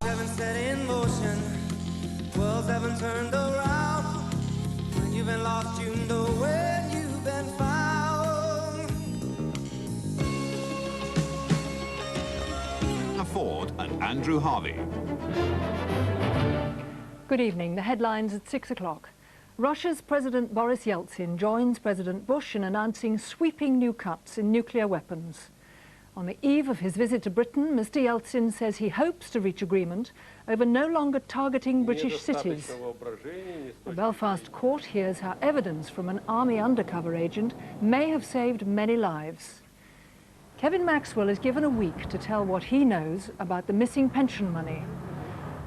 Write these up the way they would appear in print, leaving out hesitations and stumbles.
haven't set in motion, worlds haven't turned around. When you've been lost, you know when you've been found. Ford and Andrew Harvey. Good evening. The headlines at 6 o'clock. Russia's President Boris Yeltsin joins President Bush in announcing sweeping new cuts in nuclear weapons. On the eve of his visit to Britain, Mr. Yeltsin says he hopes to reach agreement over no longer targeting British cities. A Belfast court hears how evidence from an army undercover agent may have saved many lives. Kevin Maxwell is given a week to tell what he knows about the missing pension money.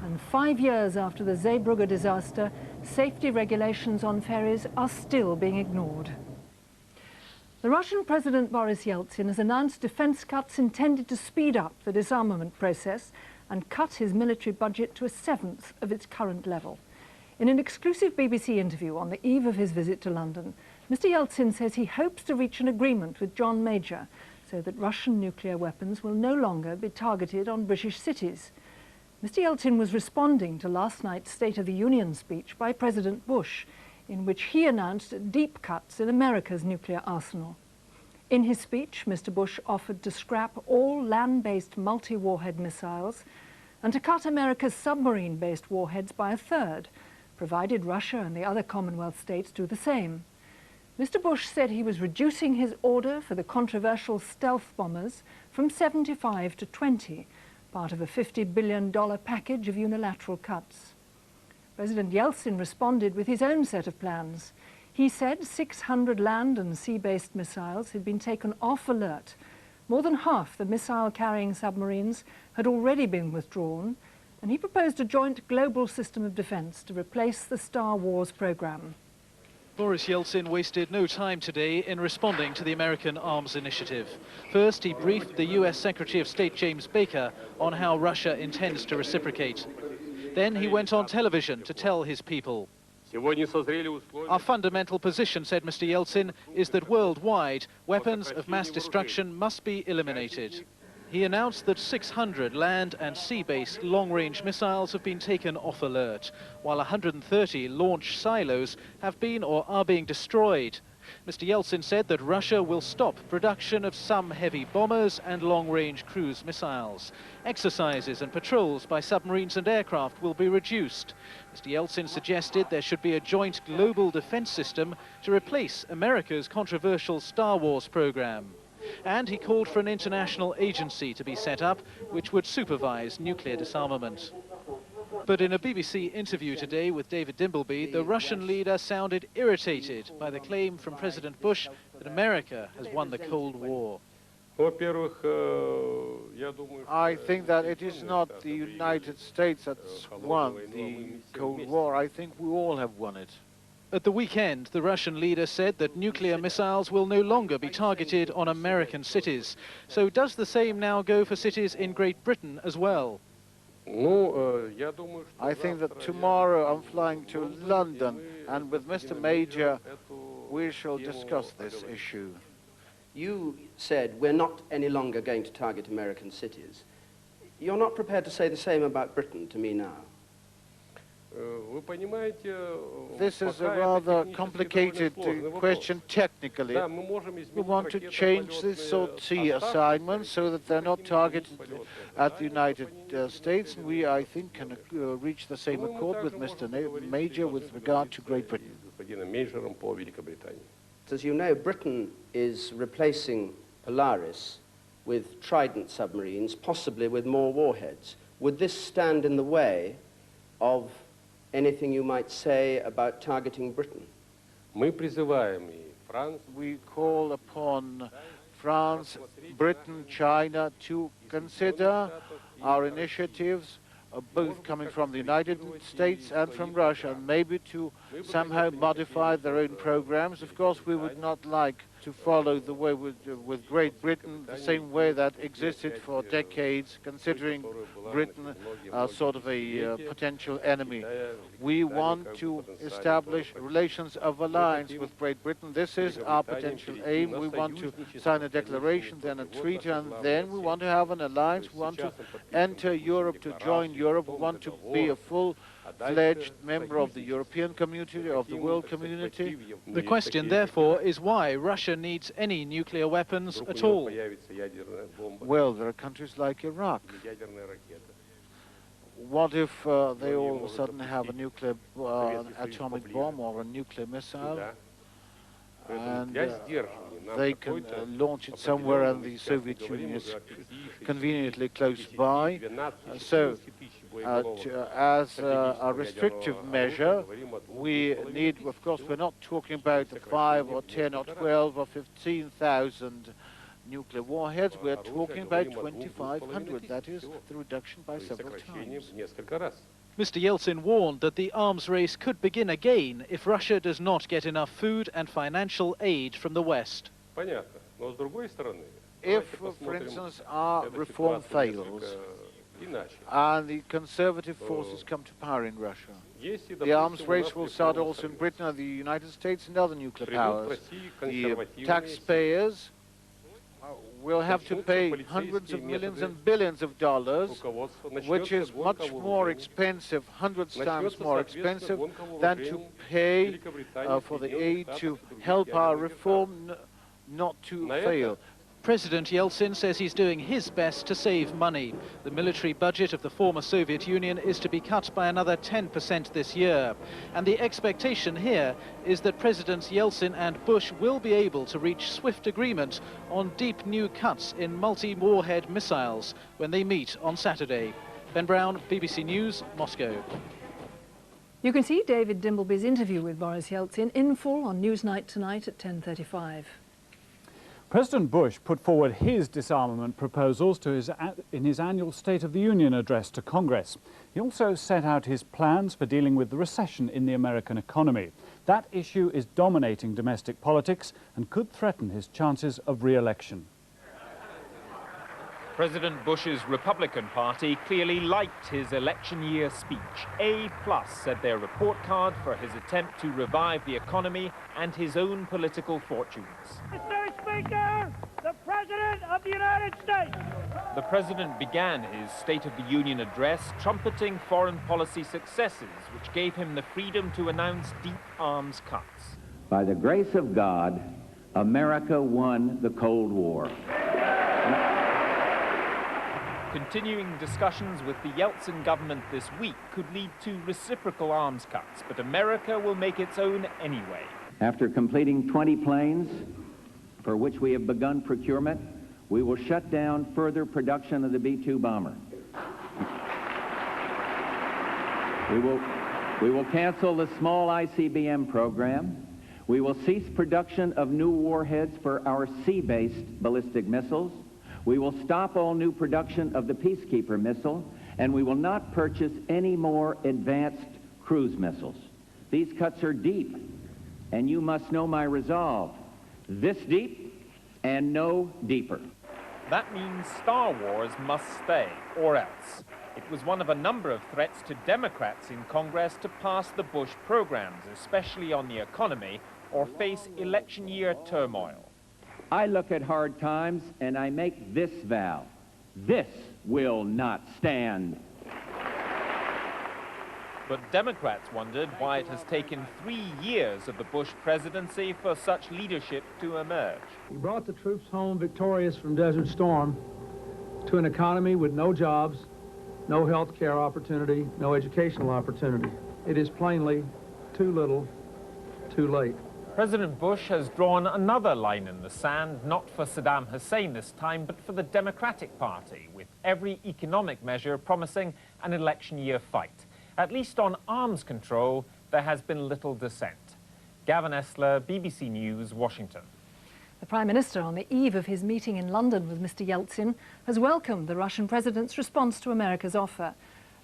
And 5 years after the Zeebrugge disaster, safety regulations on ferries are still being ignored. The Russian President Boris Yeltsin has announced defence cuts intended to speed up the disarmament process and cut his military budget to a seventh of its current level. In an exclusive BBC interview on the eve of his visit to London, Mr. Yeltsin says he hopes to reach an agreement with John Major so that Russian nuclear weapons will no longer be targeted on British cities. Mr. Yeltsin was responding to last night's State of the Union speech by President Bush, in which he announced deep cuts in America's nuclear arsenal. In his speech, Mr. Bush offered to scrap all land-based multi-warhead missiles and to cut America's submarine-based warheads by a third, provided Russia and the other Commonwealth states do the same. Mr. Bush said he was reducing his order for the controversial stealth bombers from 75 to 20, part of a $50 billion package of unilateral cuts. President Yeltsin responded with his own set of plans. He said 600 land and sea-based missiles had been taken off alert. More than half the missile-carrying submarines had already been withdrawn, and he proposed a joint global system of defence to replace the Star Wars programme. Boris Yeltsin wasted no time today in responding to the American arms initiative. First, he briefed the US Secretary of State James Baker on how Russia intends to reciprocate. Then he went on television to tell his people. Our fundamental position, said Mr. Yeltsin, is that worldwide weapons of mass destruction must be eliminated. He announced that 600 land and sea-based long-range missiles have been taken off alert, while 130 launch silos have been or are being destroyed. Mr. Yeltsin said that Russia will stop production of some heavy bombers and long-range cruise missiles. Exercises and patrols by submarines and aircraft will be reduced. Mr. Yeltsin suggested there should be a joint global defense system to replace America's controversial Star Wars program. And he called for an international agency to be set up which would supervise nuclear disarmament. But in a BBC interview today with David Dimbleby, the Russian leader sounded irritated by the claim from President Bush that America has won the Cold War. I think that it is not the United States that's won the Cold War. I think we all have won it. At the weekend, the Russian leader said that nuclear missiles will no longer be targeted on American cities. So does the same now go for cities in Great Britain as well? I think that tomorrow I'm flying to London, and with Mr. Major we shall discuss this issue. You said we're not any longer going to target American cities. You're not prepared to say the same about Britain to me now? This is a rather complicated question technically. We want to change the SOT assignments so that they're not targeted at the United States, and we, I think, can reach the same accord with Mr. Major with regard to Great Britain. As you know, Britain is replacing Polaris with Trident submarines, possibly with more warheads. Would this stand in the way of anything you might say about targeting Britain? We call upon France, Britain, China to consider our initiatives, both coming from the United States and from Russia, and maybe to somehow modify their own programs. Of course, we would not like to follow the way with Great Britain, the same way that existed for decades, considering Britain as sort of a potential enemy. We want to establish relations of alliance with Great Britain. This is our potential aim. We want to sign a declaration, then a treaty, and then we want to have an alliance. We want to enter Europe, to join Europe. We want to be a full-fledged member of the European community, of the world community. The question, therefore, is why Russia needs any nuclear weapons at all. Well, there are countries like Iraq. What if they all of a sudden have a nuclear atomic bomb or a nuclear missile, and they can launch it somewhere and the Soviet Union is conveniently close by? As a restrictive measure, we need, of course, we're not talking about 5 or 10 or 12 or 15,000 nuclear warheads. We're talking about 2,500. That is the reduction by several times. Mr. Yeltsin warned that the arms race could begin again if Russia does not get enough food and financial aid from the West. If, for instance, our reform fails and the conservative forces come to power in Russia, the arms race will start also in Britain and the United States and other nuclear powers. The taxpayers will have to pay hundreds of millions and billions of dollars, which is much more expensive, hundreds times more expensive than to pay for the aid to help our reform not to fail. President Yeltsin says he's doing his best to save money. The military budget of the former Soviet Union is to be cut by another 10% this year. And the expectation here is that Presidents Yeltsin and Bush will be able to reach swift agreement on deep new cuts in multi-warhead missiles when they meet on Saturday. Ben Brown, BBC News, Moscow. You can see David Dimbleby's interview with Boris Yeltsin in full on Newsnight tonight at 10:35. President Bush put forward his disarmament proposals in his annual State of the Union address to Congress. He also set out his plans for dealing with the recession in the American economy. That issue is dominating domestic politics and could threaten his chances of re-election. President Bush's Republican Party clearly liked his election year speech. A+ said their report card for his attempt to revive the economy and his own political fortunes. Mr. Speaker, the President of the United States. The President began his State of the Union address trumpeting foreign policy successes, which gave him the freedom to announce deep arms cuts. By the grace of God, America won the Cold War. Continuing discussions with the Yeltsin government this week could lead to reciprocal arms cuts, but America will make its own anyway. After completing 20 planes, for which we have begun procurement, we will shut down further production of the B-2 bomber. We will cancel the small ICBM program. We will cease production of new warheads for our sea-based ballistic missiles. We will stop all new production of the Peacekeeper missile, and we will not purchase any more advanced cruise missiles. These cuts are deep, and you must know my resolve. This deep and no deeper. That means Star Wars must stay, or else. It was one of a number of threats to Democrats in Congress to pass the Bush programs, especially on the economy, or face election year turmoil. I look at hard times and I make this vow. This will not stand. But Democrats wondered why it has taken 3 years of the Bush presidency for such leadership to emerge. He brought the troops home victorious from Desert Storm to an economy with no jobs, no health care opportunity, no educational opportunity. It is plainly too little, too late. President Bush has drawn another line in the sand, not for Saddam Hussein this time, but for the Democratic Party, with every economic measure promising an election year fight. At least on arms control, there has been little dissent. Gavin Esler, BBC News, Washington. The Prime Minister, on the eve of his meeting in London with Mr. Yeltsin, has welcomed the Russian President's response to America's offer.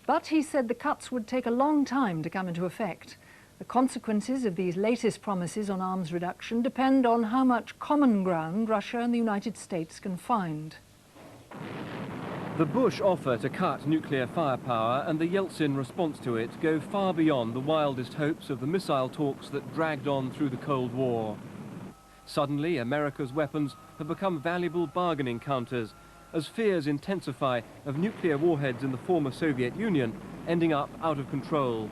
But he said the cuts would take a long time to come into effect. The consequences of these latest promises on arms reduction depend on how much common ground Russia and the United States can find. The Bush offer to cut nuclear firepower and the Yeltsin response to it go far beyond the wildest hopes of the missile talks that dragged on through the Cold War. Suddenly, America's weapons have become valuable bargaining counters as fears intensify of nuclear warheads in the former Soviet Union ending up out of control.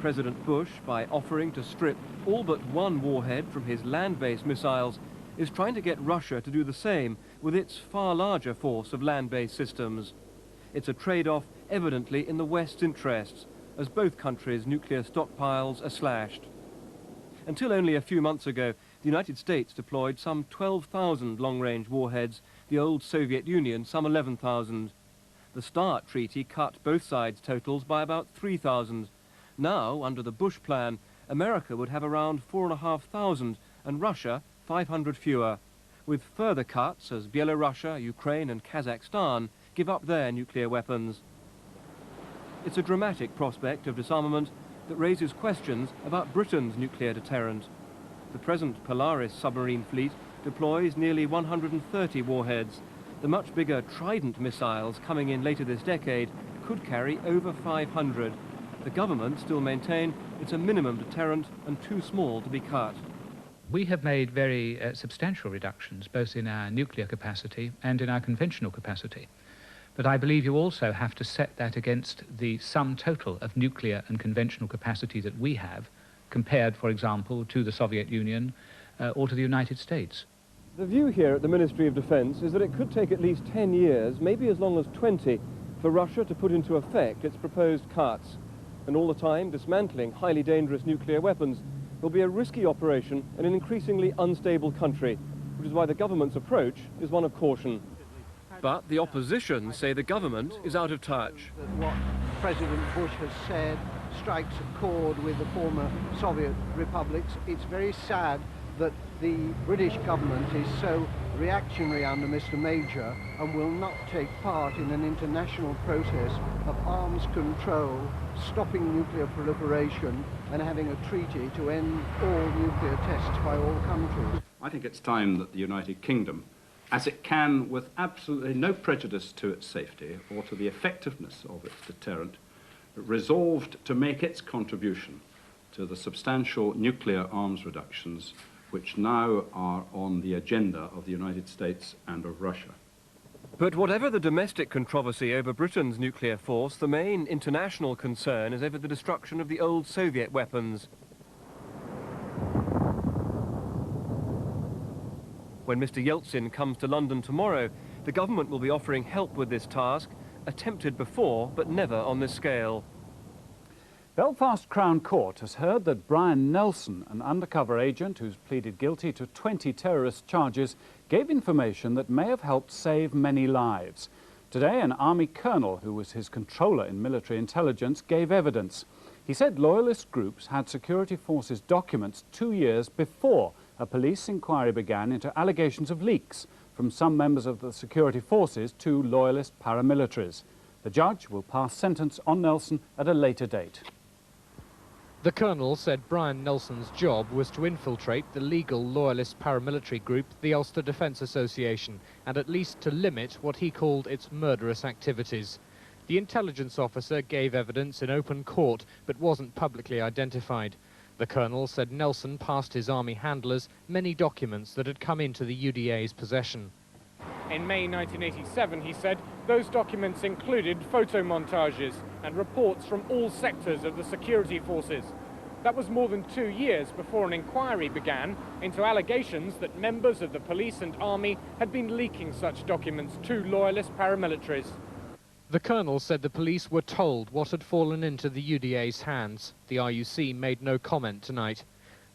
President Bush, by offering to strip all but one warhead from his land-based missiles, is trying to get Russia to do the same with its far larger force of land-based systems. It's a trade-off evidently in the West's interests, as both countries' nuclear stockpiles are slashed. Until only a few months ago, the United States deployed some 12,000 long-range warheads, the old Soviet Union some 11,000. The START treaty cut both sides' totals by about 3,000. Now, under the Bush plan, America would have around 4,500 and Russia 500 fewer, with further cuts as Belarus, Ukraine and Kazakhstan give up their nuclear weapons. It's a dramatic prospect of disarmament that raises questions about Britain's nuclear deterrent. The present Polaris submarine fleet deploys nearly 130 warheads. The much bigger Trident missiles coming in later this decade could carry over 500. The government still maintain it's a minimum deterrent and too small to be cut. We have made very substantial reductions, both in our nuclear capacity and in our conventional capacity. But I believe you also have to set that against the sum total of nuclear and conventional capacity that we have, compared, for example, to the Soviet Union or to the United States. The view here at the Ministry of Defence is that it could take at least 10 years, maybe as long as 20, for Russia to put into effect its proposed cuts. And all the time, dismantling highly dangerous nuclear weapons will be a risky operation in an increasingly unstable country, which is why the government's approach is one of caution. But the opposition say the government is out of touch. What President Bush has said strikes a chord with the former Soviet republics. It's very sad that the British government is so reactionary under Mr. Major and will not take part in an international process of arms control, stopping nuclear proliferation and having a treaty to end all nuclear tests by all countries. I think it's time that the United Kingdom, as it can with absolutely no prejudice to its safety or to the effectiveness of its deterrent, resolved to make its contribution to the substantial nuclear arms reductions which now are on the agenda of the United States and of Russia. But whatever the domestic controversy over Britain's nuclear force, the main international concern is over the destruction of the old Soviet weapons. When Mr. Yeltsin comes to London tomorrow, the government will be offering help with this task, attempted before, but never on this scale. Belfast Crown Court has heard that Brian Nelson, an undercover agent who's pleaded guilty to 20 terrorist charges, gave information that may have helped save many lives. Today, an army colonel who was his controller in military intelligence gave evidence. He said loyalist groups had security forces documents 2 years before a police inquiry began into allegations of leaks from some members of the security forces to loyalist paramilitaries. The judge will pass sentence on Nelson at a later date. The colonel said Brian Nelson's job was to infiltrate the legal loyalist paramilitary group, the Ulster Defence Association, and at least to limit what he called its murderous activities. The intelligence officer gave evidence in open court, but wasn't publicly identified. The colonel said Nelson passed his army handlers many documents that had come into the UDA's possession. In May 1987, he said, those documents included photo montages and reports from all sectors of the security forces. That was more than 2 years before an inquiry began into allegations that members of the police and army had been leaking such documents to loyalist paramilitaries. The colonel said the police were told what had fallen into the UDA's hands. The RUC made no comment tonight.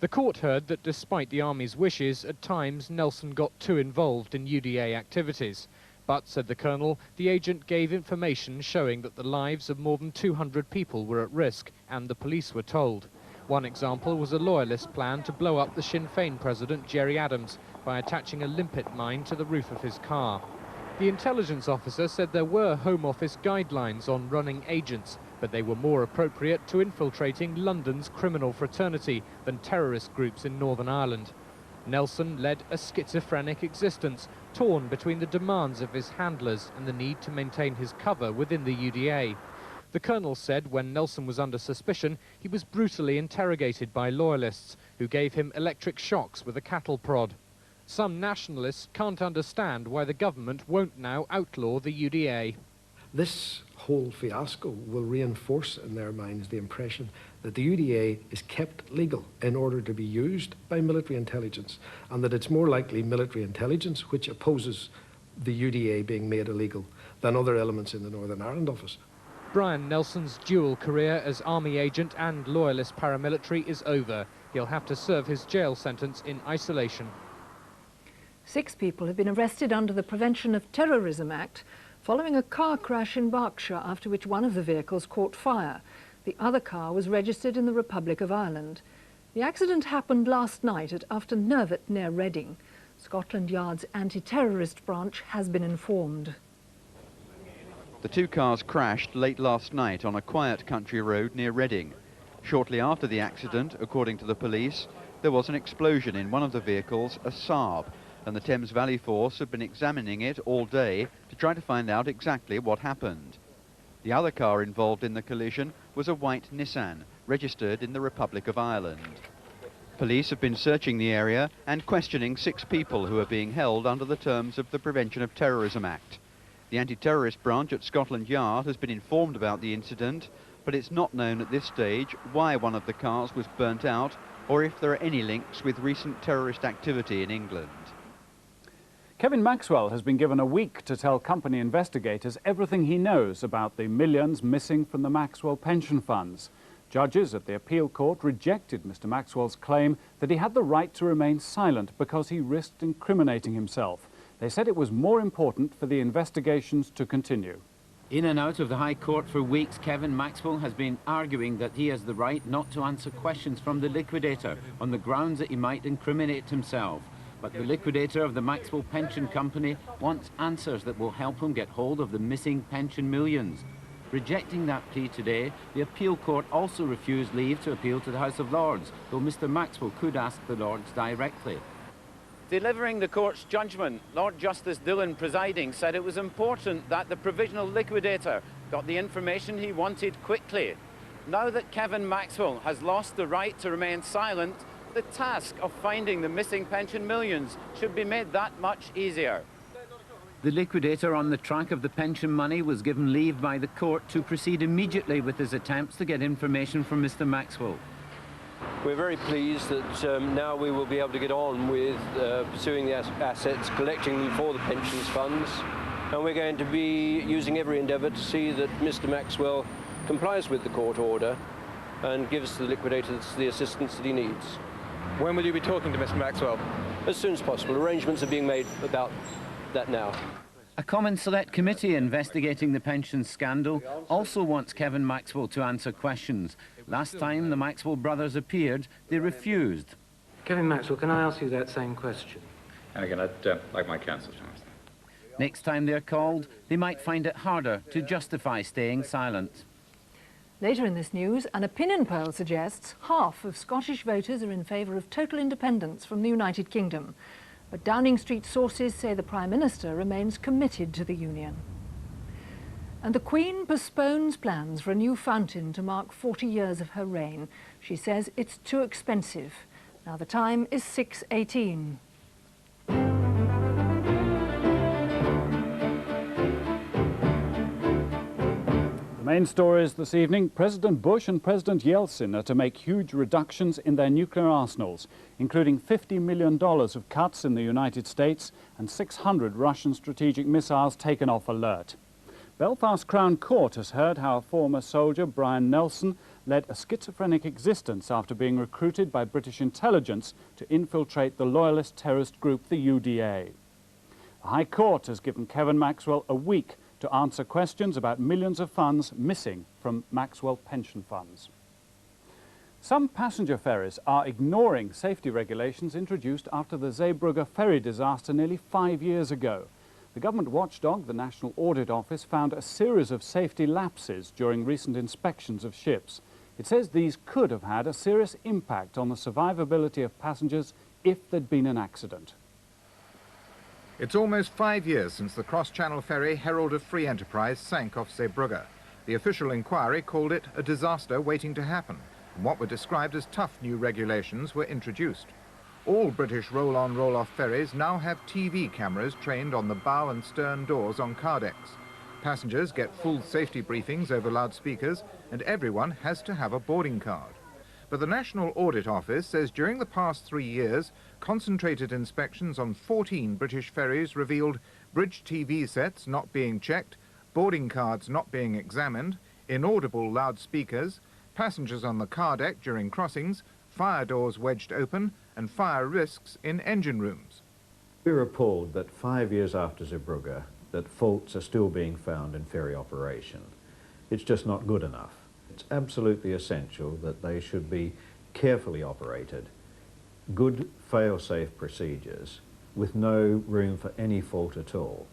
The court heard that despite the army's wishes, at times Nelson got too involved in UDA activities. But, said the colonel, the agent gave information showing that the lives of more than 200 people were at risk, and the police were told. One example was a loyalist plan to blow up the Sinn Féin president, Gerry Adams, by attaching a limpet mine to the roof of his car. The intelligence officer said there were Home Office guidelines on running agents, but they were more appropriate to infiltrating London's criminal fraternity than terrorist groups in Northern Ireland. Nelson led a schizophrenic existence, torn between the demands of his handlers and the need to maintain his cover within the UDA. The colonel said when Nelson was under suspicion, he was brutally interrogated by loyalists who gave him electric shocks with a cattle prod. Some nationalists can't understand why the government won't now outlaw the UDA. This whole fiasco will reinforce in their minds the impression that the UDA is kept legal in order to be used by military intelligence, and that it's more likely military intelligence which opposes the UDA being made illegal than other elements in the Northern Ireland office. Brian Nelson's dual career as army agent and loyalist paramilitary is over. He'll have to serve his jail sentence in isolation. 6 people have been arrested under the Prevention of Terrorism Act following a car crash in Berkshire, after which one of the vehicles caught fire. The other car was registered in the Republic of Ireland. The accident happened last night at Afton Nervet near Reading. Scotland Yard's anti-terrorist branch has been informed. The 2 cars crashed late last night on a quiet country road near Reading. Shortly after the accident, according to the police, there was an explosion in one of the vehicles, a Saab, and the Thames Valley Force have been examining it all day to try to find out exactly what happened. The other car involved in the collision was a white Nissan, registered in the Republic of Ireland. Police have been searching the area and questioning 6 people who are being held under the terms of the Prevention of Terrorism Act. The anti-terrorist branch at Scotland Yard has been informed about the incident, but it's not known at this stage why one of the cars was burnt out or if there are any links with recent terrorist activity in England. Kevin Maxwell has been given a week to tell company investigators everything he knows about the millions missing from the Maxwell pension funds. Judges at the appeal court rejected Mr. Maxwell's claim that he had the right to remain silent because he risked incriminating himself. They said it was more important for the investigations to continue. In and out of the High Court for weeks, Kevin Maxwell has been arguing that he has the right not to answer questions from the liquidator on the grounds that he might incriminate himself. But the liquidator of the Maxwell Pension Company wants answers that will help him get hold of the missing pension millions. Rejecting that plea today, the appeal court also refused leave to appeal to the House of Lords, though Mr. Maxwell could ask the Lords directly. Delivering the court's judgment, Lord Justice Dillon presiding said it was important that the provisional liquidator got the information he wanted quickly. Now that Kevin Maxwell has lost the right to remain silent, the task of finding the missing pension millions should be made that much easier. The liquidator on the track of the pension money was given leave by the court to proceed immediately with his attempts to get information from Mr. Maxwell. We're very pleased that now we will be able to get on with pursuing the assets, collecting them for the pensions funds, and we're going to be using every endeavour to see that Mr. Maxwell complies with the court order and gives the liquidators the assistance that he needs. When will you be talking to Mr. Maxwell? As soon as possible. Arrangements are being made about that now. A Common Select Committee investigating the pension scandal also wants Kevin Maxwell to answer questions. Last time the Maxwell brothers appeared, they refused. Kevin Maxwell, can I ask you that same question? And again, I'd like my counsel to answer. Next time they're called, they might find it harder to justify staying silent. Later in this news, an opinion poll suggests half of Scottish voters are in favour of total independence from the United Kingdom. But Downing Street sources say the Prime Minister remains committed to the Union. And the Queen postpones plans for a new fountain to mark 40 years of her reign. She says it's too expensive. Now the time is 6:18. The main stories this evening: President Bush and President Yeltsin are to make huge reductions in their nuclear arsenals, including $50 million of cuts in the United States and 600 Russian strategic missiles taken off alert. Belfast Crown Court has heard how a former soldier, Brian Nelson, led a schizophrenic existence after being recruited by British intelligence to infiltrate the loyalist terrorist group, the UDA. The High Court has given Kevin Maxwell a week to answer questions about millions of funds missing from Maxwell pension funds. Some passenger ferries are ignoring safety regulations introduced after the Zeebrugge ferry disaster nearly 5 years ago. The government watchdog, the National Audit Office, found a series of safety lapses during recent inspections of ships. It says these could have had a serious impact on the survivability of passengers if there'd been an accident. It's almost 5 years since the cross-channel ferry Herald of Free Enterprise sank off Zeebrugge. The official inquiry called it a disaster waiting to happen, and what were described as tough new regulations were introduced. All British roll-on, roll-off ferries now have TV cameras trained on the bow and stern doors on car decks. Passengers get full safety briefings over loudspeakers, and everyone has to have a boarding card. But the National Audit Office says during the past 3 years, concentrated inspections on 14 British ferries revealed bridge TV sets not being checked, boarding cards not being examined, inaudible loudspeakers, passengers on the car deck during crossings, fire doors wedged open, and fire risks in engine rooms. We're appalled that 5 years after Zeebrugge, that faults are still being found in ferry operation. It's just not good enough. It's absolutely essential that they should be carefully operated, good fail-safe procedures with no room for any fault at all,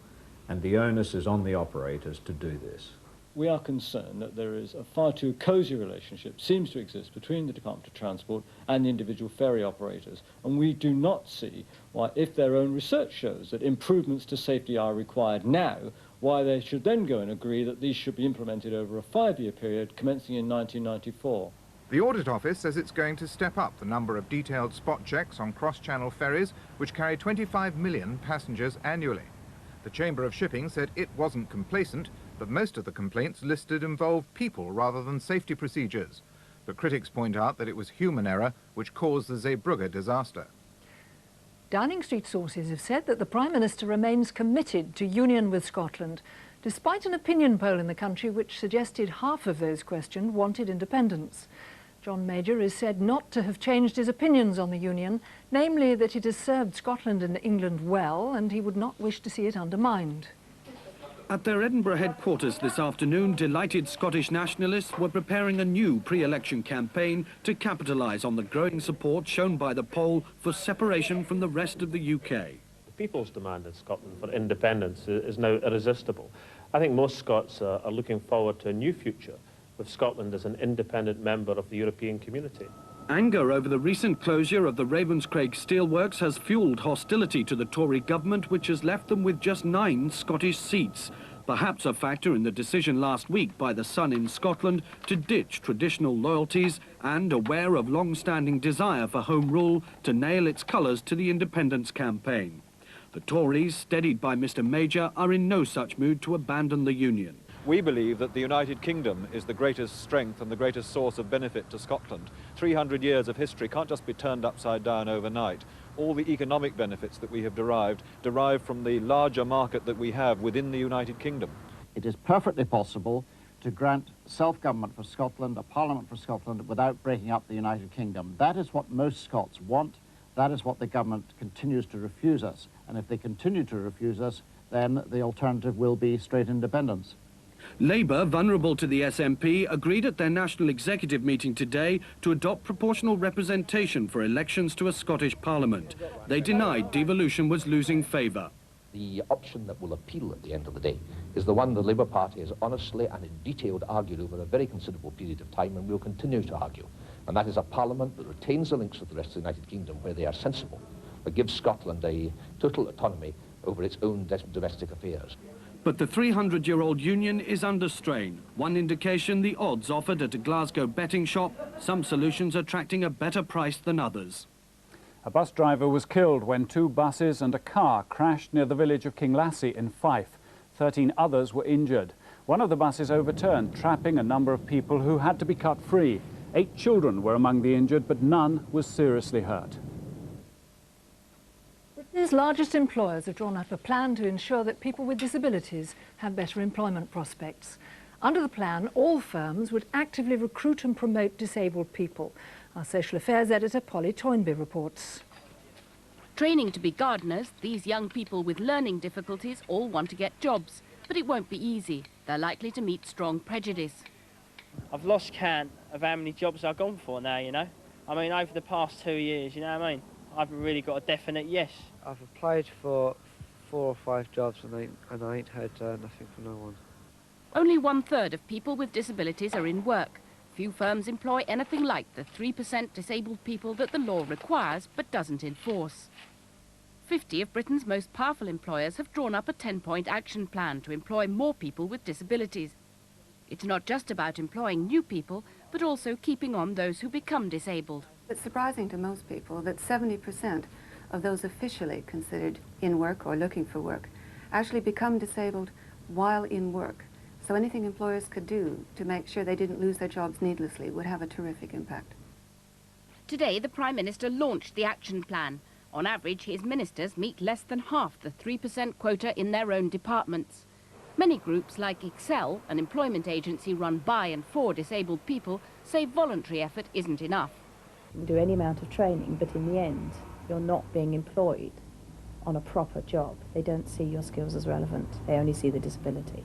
and the onus is on the operators to do this. We are concerned that there is a far too cosy relationship, seems to exist, between the Department of Transport and the individual ferry operators, and we do not see why, if their own research shows that improvements to safety are required now, why they should then go and agree that these should be implemented over a 5-year period commencing in 1994. The Audit Office says it's going to step up the number of detailed spot checks on cross-channel ferries, which carry 25 million passengers annually. The Chamber of Shipping said it wasn't complacent, but most of the complaints listed involved people rather than safety procedures. But critics point out that it was human error which caused the Zeebrugge disaster. Downing Street sources have said that the Prime Minister remains committed to union with Scotland, despite an opinion poll in the country which suggested half of those questioned wanted independence. John Major is said not to have changed his opinions on the union, namely that it has served Scotland and England well, and he would not wish to see it undermined. At their Edinburgh headquarters this afternoon, delighted Scottish nationalists were preparing a new pre-election campaign to capitalise on the growing support shown by the poll for separation from the rest of the UK. The people's demand in Scotland for independence is now irresistible. I think most Scots are looking forward to a new future with Scotland as an independent member of the European community. Anger over the recent closure of the Ravenscraig steelworks has fuelled hostility to the Tory government, which has left them with just 9 Scottish seats, perhaps a factor in the decision last week by the Sun in Scotland to ditch traditional loyalties and, aware of long-standing desire for Home Rule, to nail its colours to the independence campaign. The Tories, steadied by Mr Major, are in no such mood to abandon the Union. We believe that the United Kingdom is the greatest strength and the greatest source of benefit to Scotland. 300 years of history can't just be turned upside down overnight. All the economic benefits that we have derive from the larger market that we have within the United Kingdom. It is perfectly possible to grant self-government for Scotland, a parliament for Scotland, without breaking up the United Kingdom. That is what most Scots want. That is what the government continues to refuse us. And if they continue to refuse us, then the alternative will be straight independence. Labour, vulnerable to the SNP, agreed at their national executive meeting today to adopt proportional representation for elections to a Scottish parliament. They denied devolution was losing favour. The option that will appeal at the end of the day is the one the Labour Party has honestly and in detail argued over a very considerable period of time, and will continue to argue. And that is a parliament that retains the links with the rest of the United Kingdom where they are sensible, but gives Scotland a total autonomy over its own domestic affairs. But the 300-year-old union is under strain. One indication, the odds offered at a Glasgow betting shop, some solutions attracting a better price than others. A bus driver was killed when 2 buses and a car crashed near the village of Kinglassie in Fife. 13 others were injured. One of the buses overturned, trapping a number of people who had to be cut free. 8 children were among the injured, but none was seriously hurt. Britain's largest employers have drawn up a plan to ensure that people with disabilities have better employment prospects. Under the plan, all firms would actively recruit and promote disabled people. Our social affairs editor, Polly Toynbee, reports. Training to be gardeners, these young people with learning difficulties all want to get jobs. But it won't be easy. They're likely to meet strong prejudice. I've lost count of how many jobs I've gone for now, you know. I mean, over the past 2 years, you know what I mean? I haven't really got a definite yes. I've applied for 4 or 5 jobs and I ain't had nothing from no one. Only 1/3 of people with disabilities are in work. Few firms employ anything like the 3% disabled people that the law requires but doesn't enforce. 50 of Britain's most powerful employers have drawn up a 10-point action plan to employ more people with disabilities. It's not just about employing new people, but also keeping on those who become disabled. It's surprising to most people that 70% of those officially considered in work or looking for work actually become disabled while in work. So anything employers could do to make sure they didn't lose their jobs needlessly would have a terrific impact. Today, the Prime Minister launched the action plan. On average, his ministers meet less than half the 3% quota in their own departments. Many groups like Excel, an employment agency run by and for disabled people, say voluntary effort isn't enough. You can do any amount of training, but in the end, you're not being employed on a proper job. They don't see your skills as relevant. They only see the disability.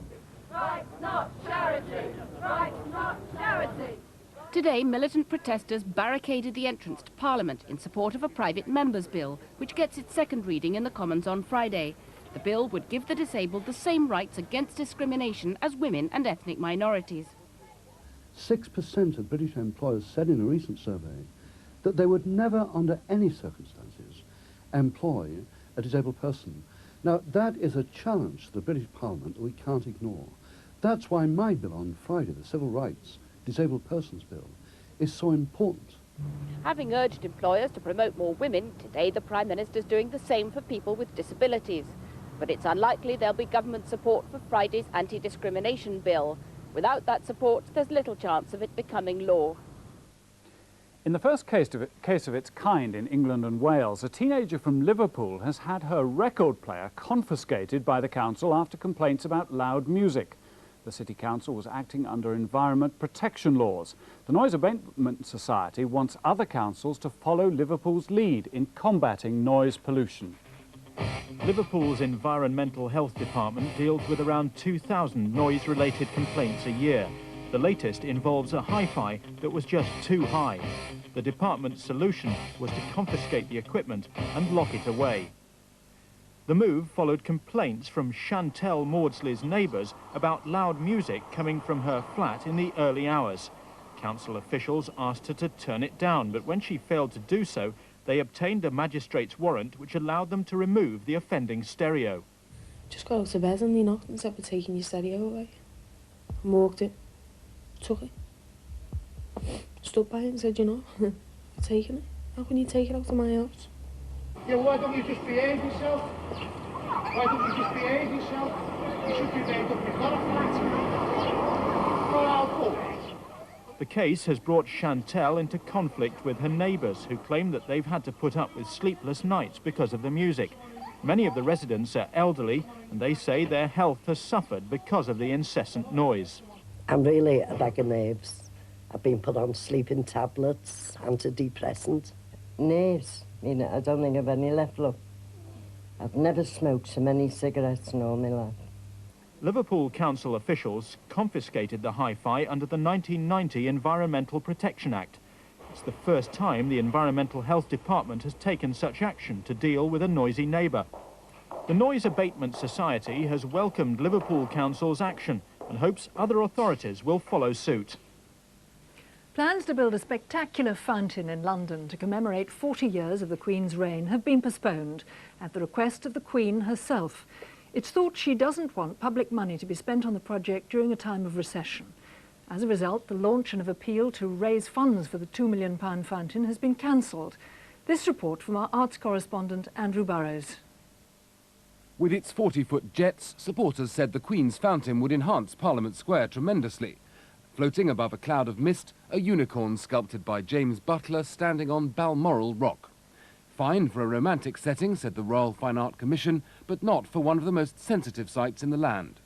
Right, not charity! Right, not charity! Today, militant protesters barricaded the entrance to Parliament in support of a private member's bill, which gets its second reading in the Commons on Friday. The bill would give the disabled the same rights against discrimination as women and ethnic minorities. 6% of British employers said in a recent survey that they would never, under any circumstances, employ a disabled person. Now, that is a challenge to the British Parliament that we can't ignore. That's why my bill on Friday, the Civil Rights Disabled Persons Bill, is so important. Having urged employers to promote more women, today the Prime Minister's doing the same for people with disabilities. But it's unlikely there'll be government support for Friday's anti-discrimination bill. Without that support, there's little chance of it becoming law. In the first case of its kind in England and Wales, a teenager from Liverpool has had her record player confiscated by the council after complaints about loud music. The City Council was acting under environment protection laws. The Noise Abatement Society wants other councils to follow Liverpool's lead in combating noise pollution. Liverpool's Environmental Health Department deals with around 2,000 noise-related complaints a year. The latest involves a hi-fi that was just too high. The department's solution was to confiscate the equipment and lock it away. The move followed complaints from Chantel Maudsley's neighbours about loud music coming from her flat in the early hours. Council officials asked her to turn it down, but when she failed to do so, they obtained a magistrate's warrant which allowed them to remove the offending stereo. Just got out to bed and they knocked and said, "We're taking your stereo away." I walked in, took it, stood by it and said, "You know, we're taking it. How can you take it out of my house?" Yeah, why don't you just behave yourself? Why don't you just behave yourself? You should be made up. You've got a flat. Go out. The case has brought Chantel into conflict with her neighbours, who claim that they've had to put up with sleepless nights because of the music. Many of the residents are elderly, and they say their health has suffered because of the incessant noise. I'm really a bag of nerves. I've been put on sleeping tablets, antidepressant. Nerves. I don't think I've any left, look. I've never smoked so many cigarettes in all my life. Liverpool Council officials confiscated the hi-fi under the 1990 Environmental Protection Act. It's the first time the Environmental Health Department has taken such action to deal with a noisy neighbour. The Noise Abatement Society has welcomed Liverpool Council's action and hopes other authorities will follow suit. Plans to build a spectacular fountain in London to commemorate 40 years of the Queen's reign have been postponed at the request of the Queen herself. It's thought she doesn't want public money to be spent on the project during a time of recession. As a result, the launch of an appeal to raise funds for the £2 million fountain has been cancelled. This report from our arts correspondent Andrew Burrows. With its 40-foot jets, supporters said the Queen's fountain would enhance Parliament Square tremendously. Floating above a cloud of mist, a unicorn sculpted by James Butler standing on Balmoral Rock. Fine for a romantic setting, said the Royal Fine Art Commission, but not for one of the most sensitive sites in the land.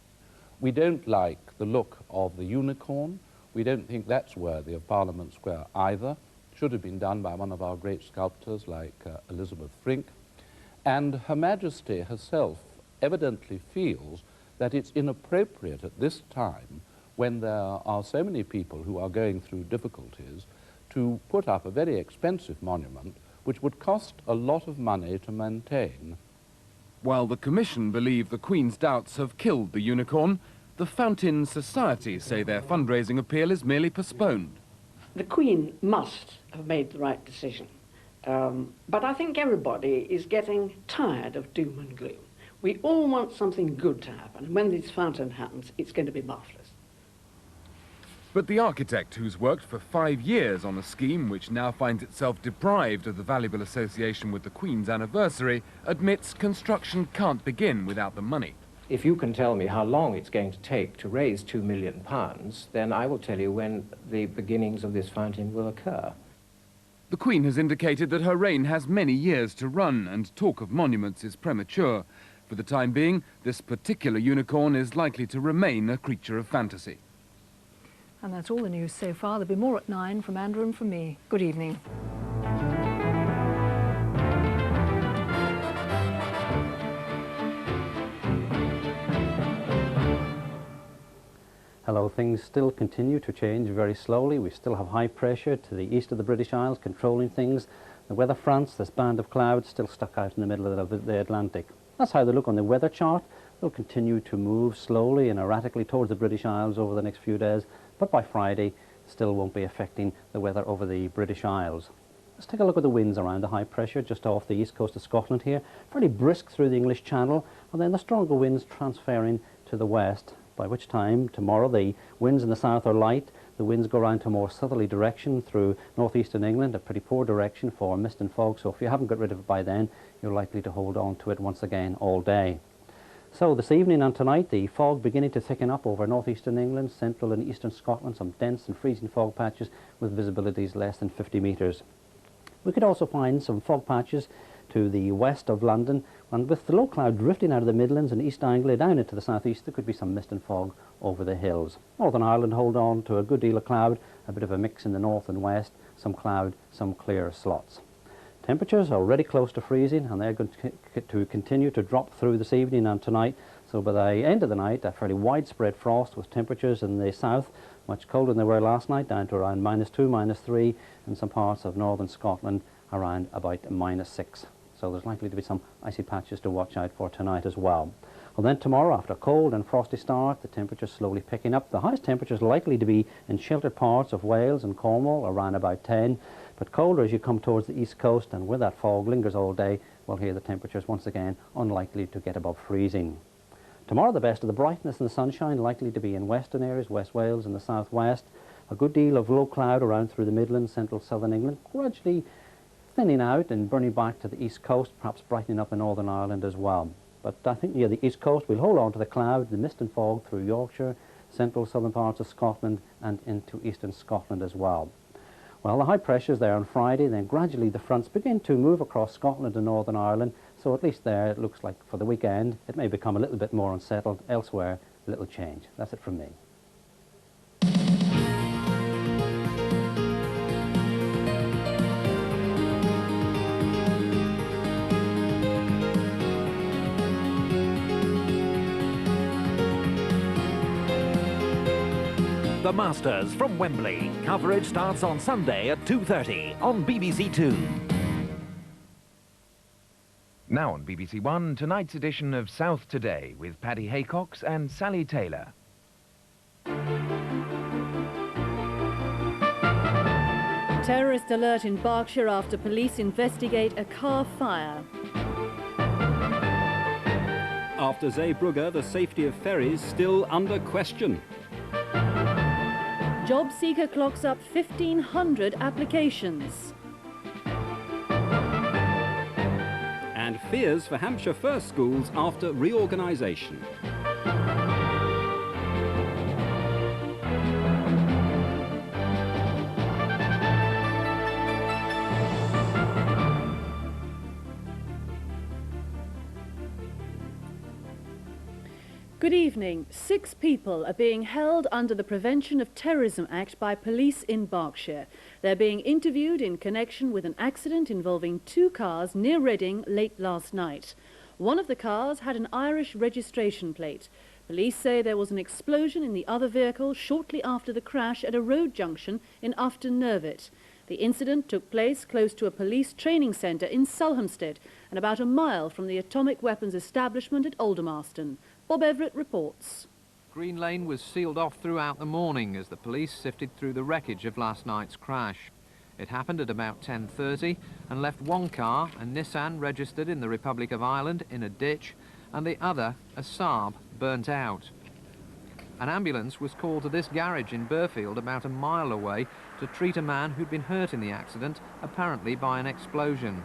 We don't like the look of the unicorn. We don't think that's worthy of Parliament Square either. It should have been done by one of our great sculptors like Elizabeth Frink. And Her Majesty herself evidently feels that it's inappropriate at this time, when there are so many people who are going through difficulties, to put up a very expensive monument which would cost a lot of money to maintain. While the Commission believe the Queen's doubts have killed the unicorn, the Fountain Society say their fundraising appeal is merely postponed. The Queen must have made the right decision. But I think everybody is getting tired of doom and gloom. We all want something good to happen, and when this fountain happens, it's going to be marvellous. But the architect, who's worked for 5 years on a scheme which now finds itself deprived of the valuable association with the Queen's anniversary, admits construction can't begin without the money. If you can tell me how long it's going to take to raise £2 million, then I will tell you when the beginnings of this fountain will occur. The Queen has indicated that her reign has many years to run, and talk of monuments is premature. For the time being, this particular unicorn is likely to remain a creature of fantasy. And that's all the news so far. There'll be more at 9 from Andrew and from me. Good evening. Hello, things still continue to change very slowly. We still have high pressure to the east of the British Isles controlling things. The weather fronts, this band of clouds, still stuck out in the middle of the Atlantic. That's how they look on the weather chart. They'll continue to move slowly and erratically towards the British Isles over the next few days, but by Friday still won't be affecting the weather over the British Isles. Let's take a look at the winds around the high pressure just off the east coast of Scotland here. Fairly brisk through the English Channel, and then the stronger winds transferring to the west, by which time tomorrow the winds in the south are light. The winds go around to a more southerly direction through northeastern England, a pretty poor direction for mist and fog, so if you haven't got rid of it by then, you're likely to hold on to it once again all day. So this evening and tonight, the fog beginning to thicken up over northeastern England, central and eastern Scotland, some dense and freezing fog patches with visibilities less than 50 metres. We could also find some fog patches to the west of London, and with the low cloud drifting out of the Midlands and East Anglia down into the southeast, there could be some mist and fog over the hills. Northern Ireland hold on to a good deal of cloud, a bit of a mix in the north and west, some cloud, some clear slots. Temperatures are already close to freezing, and they're going to continue to drop through this evening and tonight. So by the end of the night, a fairly widespread frost with temperatures in the south much colder than they were last night, down to around -2, -3, and some parts of northern Scotland around about -6. So there's likely to be some icy patches to watch out for tonight as well. Well, then tomorrow, after a cold and frosty start, the temperatures slowly picking up. The highest temperatures likely to be in sheltered parts of Wales and Cornwall, around about 10, but colder as you come towards the east coast, and with that fog lingers all day, well, here the temperatures once again unlikely to get above freezing. Tomorrow, the best of the brightness and the sunshine likely to be in western areas, West Wales and the southwest. A good deal of low cloud around through the Midlands, central southern England, gradually thinning out and burning back to the east coast, perhaps brightening up in Northern Ireland as well. But I think near the east coast we'll hold on to the cloud, the mist and fog through Yorkshire, central southern parts of Scotland and into eastern Scotland as well. Well, the high pressure's there on Friday, then gradually the fronts begin to move across Scotland and Northern Ireland, so at least there it looks like for the weekend it may become a little bit more unsettled. Elsewhere, a little change. That's it from me. The Masters from Wembley. Coverage starts on Sunday at 2:30 on BBC2. Now on BBC1, tonight's edition of South Today with Paddy Haycox and Sally Taylor. Terrorist alert in Berkshire after police investigate a car fire. After Zeebrugge, the safety of ferries still under question. Job seeker clocks up 1,500 applications. And fears for Hampshire First schools after reorganisation. Good evening. 6 people are being held under the Prevention of Terrorism Act by police in Berkshire. They're being interviewed in connection with an accident involving 2 cars near Reading late last night. One of the cars had an Irish registration plate. Police say there was an explosion in the other vehicle shortly after the crash at a road junction in Ufton Nervett. The incident took place close to a police training centre in Sulhamstead and about a mile from the atomic weapons establishment at Aldermaston. Bob Everett reports. Green Lane was sealed off throughout the morning as the police sifted through the wreckage of last night's crash. It happened at about 10:30 and left one car, a Nissan registered in the Republic of Ireland, in a ditch, and the other, a Saab, burnt out. An ambulance was called to this garage in Burfield, about a mile away, to treat a man who'd been hurt in the accident, apparently by an explosion.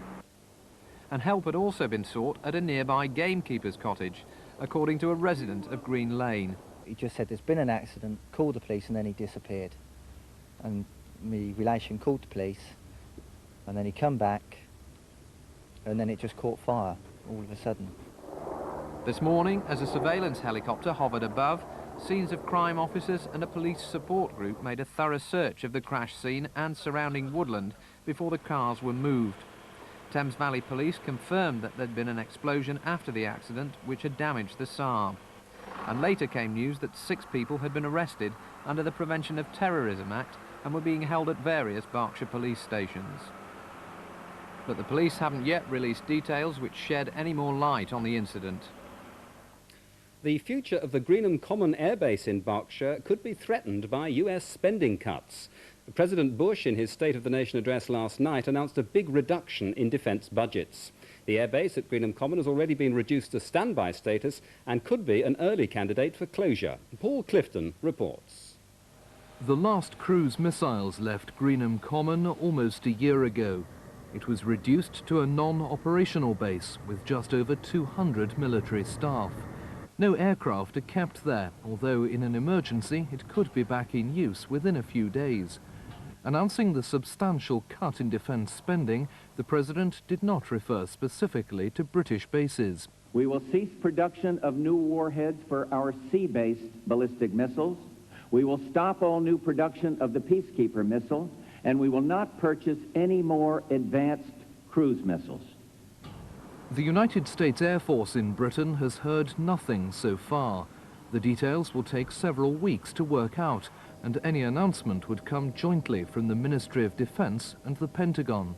And help had also been sought at a nearby gamekeeper's cottage, according to a resident of Green Lane. He just said there's been an accident, called the police, and then he disappeared. And my relation called the police, and then he come back, and then it just caught fire all of a sudden. This morning, as a surveillance helicopter hovered above, scenes of crime officers and a police support group made a thorough search of the crash scene and surrounding woodland before the cars were moved. Thames Valley Police confirmed that there'd been an explosion after the accident which had damaged the Saab. And later came news that 6 people had been arrested under the Prevention of Terrorism Act and were being held at various Berkshire police stations. But the police haven't yet released details which shed any more light on the incident. The future of the Greenham Common Air Base in Berkshire could be threatened by US spending cuts. President Bush, in his State of the Nation address last night, announced a big reduction in defence budgets. The airbase at Greenham Common has already been reduced to standby status and could be an early candidate for closure. Paul Clifton reports. The last cruise missiles left Greenham Common almost a year ago. It was reduced to a non-operational base with just over 200 military staff. No aircraft are kept there, although in an emergency it could be back in use within a few days. Announcing the substantial cut in defence spending, the President did not refer specifically to British bases. We will cease production of new warheads for our sea-based ballistic missiles. We will stop all new production of the Peacekeeper missile, and we will not purchase any more advanced cruise missiles. The United States Air Force in Britain has heard nothing so far. The details will take several weeks to work out, and any announcement would come jointly from the Ministry of Defence and the Pentagon.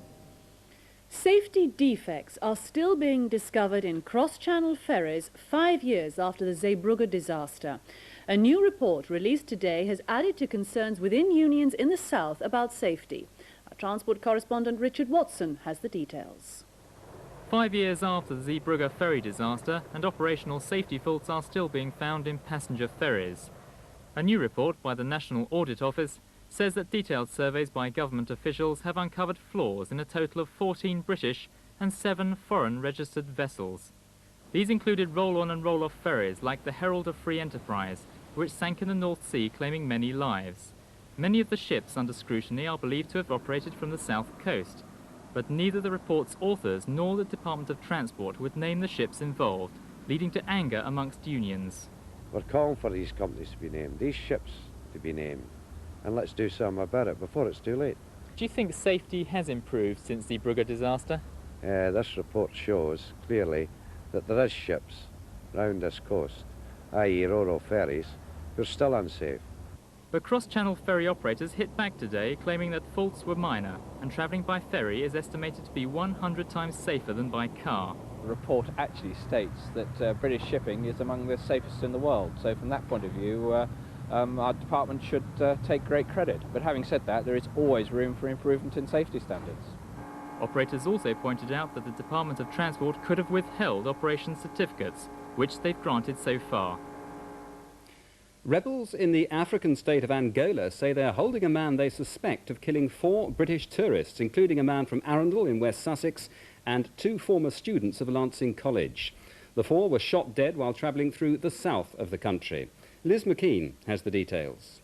Safety defects are still being discovered in cross-channel ferries 5 years after the Zeebrugge disaster. A new report released today has added to concerns within unions in the south about safety. Our transport correspondent Richard Watson has the details. 5 years after the Zeebrugge ferry disaster, and operational safety faults are still being found in passenger ferries. A new report by the National Audit Office says that detailed surveys by government officials have uncovered flaws in a total of 14 British and 7 foreign registered vessels. These included roll-on and roll-off ferries like the Herald of Free Enterprise, which sank in the North Sea, claiming many lives. Many of the ships under scrutiny are believed to have operated from the south coast, but neither the report's authors nor the Department of Transport would name the ships involved, leading to anger amongst unions. We're calling for these companies to be named, these ships to be named, and let's do something about it before it's too late. Do you think safety has improved since the Zeebrugge disaster? This report shows clearly that there is ships round this coast, i.e. Ro-Ro ferries, who are still unsafe. But cross-channel ferry operators hit back today, claiming that faults were minor, and travelling by ferry is estimated to be 100 times safer than by car. The report actually states that British shipping is among the safest in the world, so from that point of view, our department should take great credit. But having said that, there is always room for improvement in safety standards. Operators also pointed out that the Department of Transport could have withheld operation certificates, which they've granted so far. Rebels in the African state of Angola say they're holding a man they suspect of killing 4 British tourists, including a man from Arundel in West Sussex and 2 former students of Lancing College. The 4 were shot dead while travelling through the south of the country. Liz McKean has the details.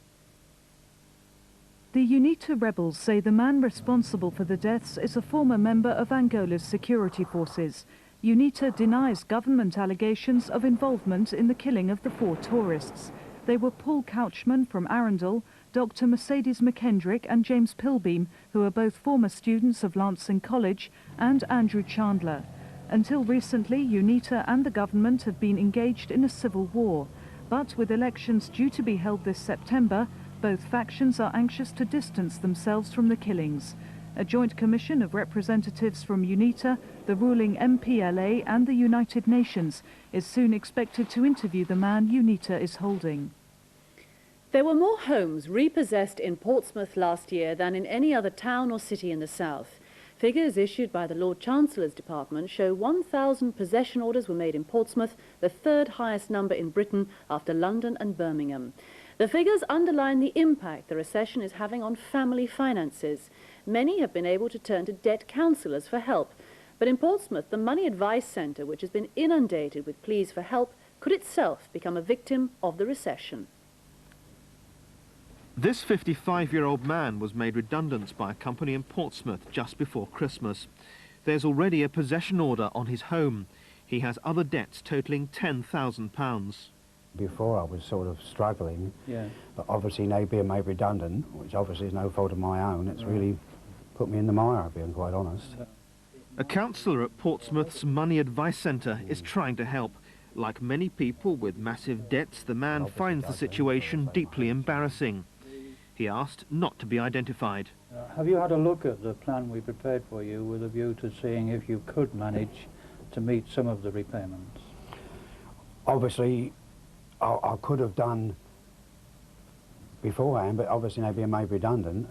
The UNITA rebels say the man responsible for the deaths is a former member of Angola's security forces. UNITA denies government allegations of involvement in the killing of the 4 tourists. They were Paul Couchman from Arundel, Dr. Mercedes McKendrick and James Pilbeam, who are both former students of Lancing College, and Andrew Chandler. Until recently, UNITA and the government have been engaged in a civil war. But with elections due to be held this September, Both factions are anxious to distance themselves from the killings. A joint commission of representatives from UNITA, the ruling MPLA and the United Nations is soon expected to interview the man UNITA is holding. There were more homes repossessed in Portsmouth last year than in any other town or city in the south. Figures issued by the Lord Chancellor's Department show 1,000 possession orders were made in Portsmouth, the third highest number in Britain after London and Birmingham. The figures underline the impact the recession is having on family finances. Many have been able to turn to debt counsellors for help. But in Portsmouth, the Money Advice Centre, which has been inundated with pleas for help, could itself become a victim of the recession. This 55-year-old man was made redundant by a company in Portsmouth just before Christmas. There's already a possession order on his home. He has other debts totalling £10,000. Before I was sort of struggling, but obviously now being made redundant, which obviously is no fault of my own, it's really put me in the mire, being quite honest. A counsellor at Portsmouth's Money Advice Centre is trying to help. Like many people with massive debts, the man finds the situation deeply embarrassing. He asked not to be identified. Have you had a look at the plan we prepared for you with a view to seeing if you could manage to meet some of the repayments? Obviously, I could have done beforehand, but obviously now being made redundant,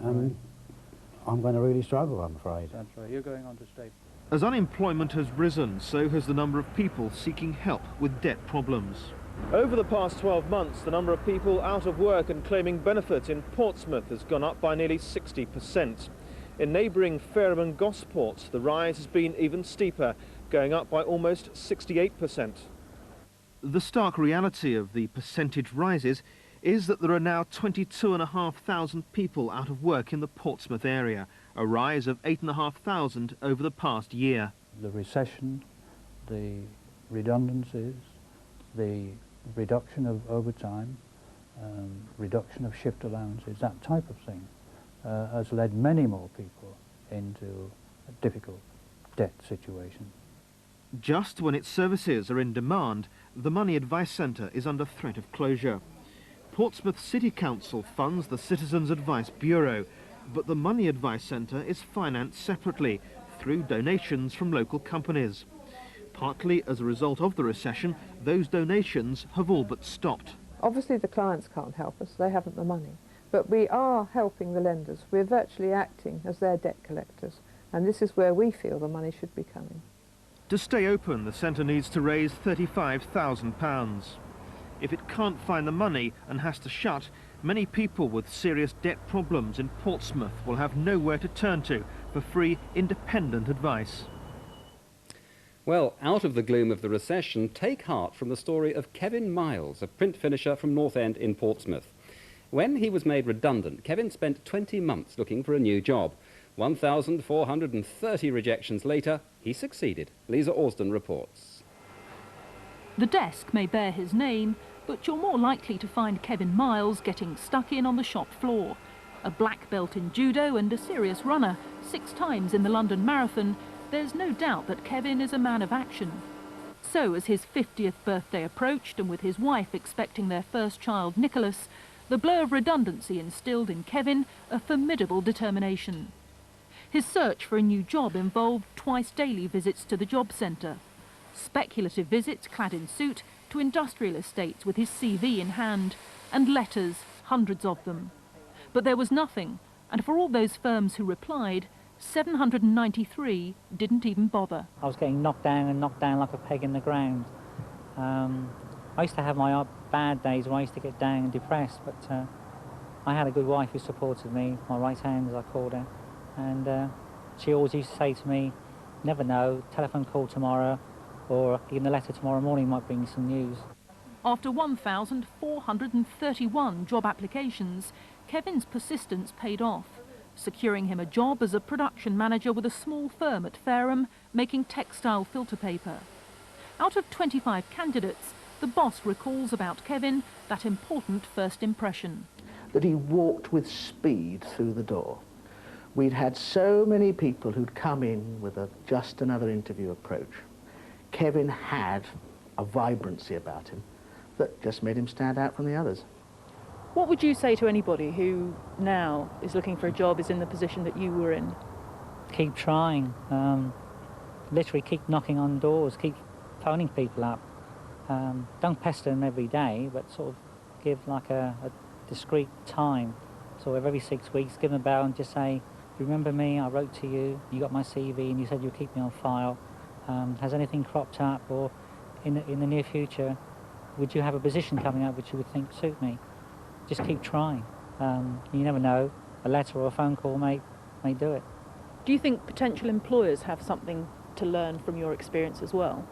I'm going to really struggle, I'm afraid. That's right. You're going on to state. As unemployment has risen, so has the number of people seeking help with debt problems. Over the past 12 months, the number of people out of work and claiming benefits in Portsmouth has gone up by nearly 60%. In neighbouring Fareham and Gosport, the rise has been even steeper, going up by almost 68%. The stark reality of the percentage rises is that there are now 22,500 people out of work in the Portsmouth area, a rise of 8,500 over the past year. The recession, the redundancies, the reduction of overtime, reduction of shift allowances, that type of thing, has led many more people into a difficult debt situation. Just when its services are in demand, the Money Advice Centre is under threat of closure. Portsmouth City Council funds the Citizens Advice Bureau, but the Money Advice Centre is financed separately through donations from local companies. Partly as a result of the recession, those donations have all but stopped. Obviously the clients can't help us, they haven't the money, but we are helping the lenders. We're virtually acting as their debt collectors, and this is where we feel the money should be coming. To stay open, the centre needs to raise £35,000. If it can't find the money and has to shut, many people with serious debt problems in Portsmouth will have nowhere to turn to for free, independent advice. Well, out of the gloom of the recession, take heart from the story of Kevin Miles, a print finisher from North End in Portsmouth. When he was made redundant, Kevin spent 20 months looking for a new job. 1,430 rejections later, he succeeded. Lisa Orsden reports. The desk may bear his name, but you're more likely to find Kevin Miles getting stuck in on the shop floor. A black belt in judo and a serious runner, 6 times in the London Marathon, there's no doubt that Kevin is a man of action. So as his 50th birthday approached, and with his wife expecting their first child, Nicholas, the blow of redundancy instilled in Kevin a formidable determination. His search for a new job involved twice daily visits to the job centre, speculative visits clad in suit to industrial estates with his CV in hand, and letters, hundreds of them. But there was nothing, and for all those firms who replied, 793 didn't even bother. I was getting knocked down like a peg in the ground. I used to have my bad days where I used to get down and depressed, but I had a good wife who supported me, my right hand as I called her, and she always used to say to me, never know, telephone call tomorrow, or even a letter tomorrow morning might bring you some news. After 1,431 job applications, Kevin's persistence paid off, securing him a job as a production manager with a small firm at Fareham, making textile filter paper. Out of 25 candidates, the boss recalls about Kevin that important first impression. That he walked with speed through the door. We'd had so many people who'd come in with just another interview approach. Kevin had a vibrancy about him that just made him stand out from the others. What would you say to anybody who now is looking for a job, is in the position that you were in? Keep trying. Literally keep knocking on doors, keep phoning people up. Don't pester them every day, but sort of give like a discrete time. So every 6 weeks, give them a bell and just say, remember me, I wrote to you, you got my CV and you said you'll keep me on file. Has anything cropped up, or in the near future, would you have a position coming up which you would think suit me? Just keep trying. You never know, a letter or a phone call may do it. Do you think potential employers have something to learn from your experience as well?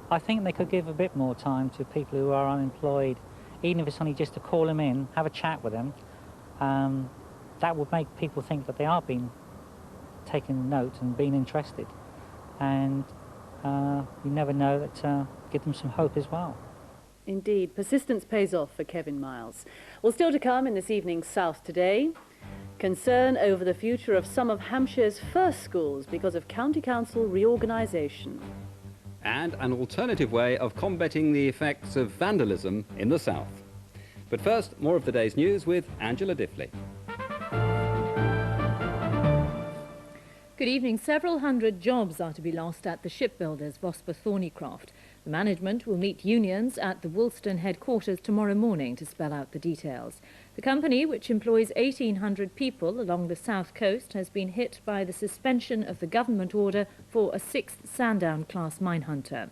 I think they could give a bit more time to people who are unemployed, even if it's only just to call them in, have a chat with them. That would make people think that they are being taken note and being interested. And you never know, that give them some hope as well. Indeed, persistence pays off for Kevin Miles. Well, still to come in this evening's South Today, concern over the future of some of Hampshire's first schools because of county council reorganisation. And an alternative way of combating the effects of vandalism in the south. But first, more of the day's news with Angela Diffley. Good evening. Several hundred jobs are to be lost at the shipbuilders Vosper Thornycroft. The management will meet unions at the Woolston headquarters tomorrow morning to spell out the details. The company, which employs 1,800 people along the south coast, has been hit by the suspension of the government order for a 6th Sandown-class minehunter.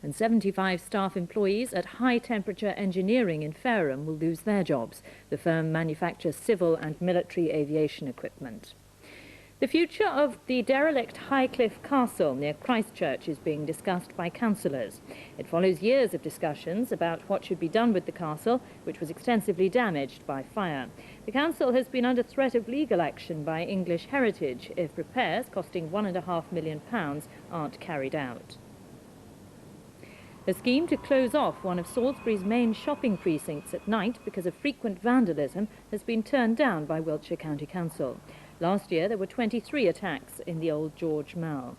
And 75 staff employees at High Temperature Engineering in Fareham will lose their jobs. The firm manufactures civil and military aviation equipment. The future of the derelict Highcliffe Castle near Christchurch is being discussed by councillors. It follows years of discussions about what should be done with the castle, which was extensively damaged by fire. The council has been under threat of legal action by English Heritage if repairs costing £1.5 million aren't carried out. A scheme to close off one of Salisbury's main shopping precincts at night because of frequent vandalism has been turned down by Wiltshire County Council. Last year there were 23 attacks in the old George Mall.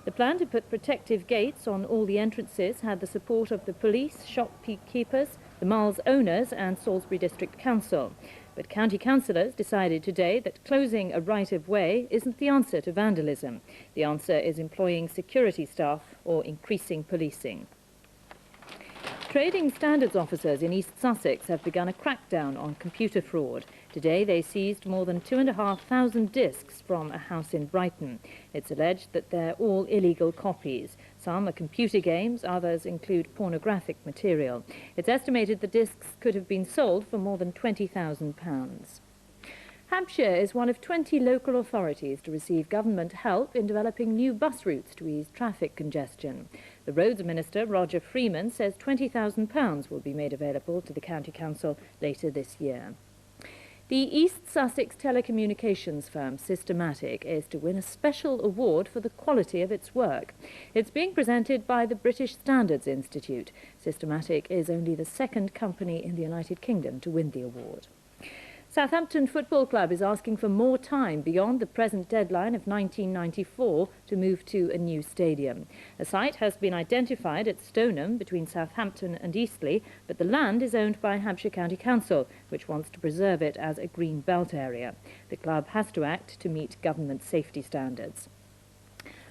The plan to put protective gates on all the entrances had the support of the police, shopkeepers, the mall's owners and Salisbury District Council. But county councillors decided today that closing a right-of-way isn't the answer to vandalism. The answer is employing security staff or increasing policing. Trading standards officers in East Sussex have begun a crackdown on computer fraud. Today they seized more than 2,500 discs from a house in Brighton. It's alleged that they're all illegal copies. Some are computer games, others include pornographic material. It's estimated the discs could have been sold for more than £20,000. Hampshire is one of 20 local authorities to receive government help in developing new bus routes to ease traffic congestion. The Roads Minister, Roger Freeman, says £20,000 will be made available to the County Council later this year. The East Sussex telecommunications firm Systematic is to win a special award for the quality of its work. It's being presented by the British Standards Institute. Systematic is only the second company in the United Kingdom to win the award. Southampton Football Club is asking for more time beyond the present deadline of 1994 to move to a new stadium. A site has been identified at Stoneham between Southampton and Eastleigh, but the land is owned by Hampshire County Council, which wants to preserve it as a green belt area. The club has to act to meet government safety standards.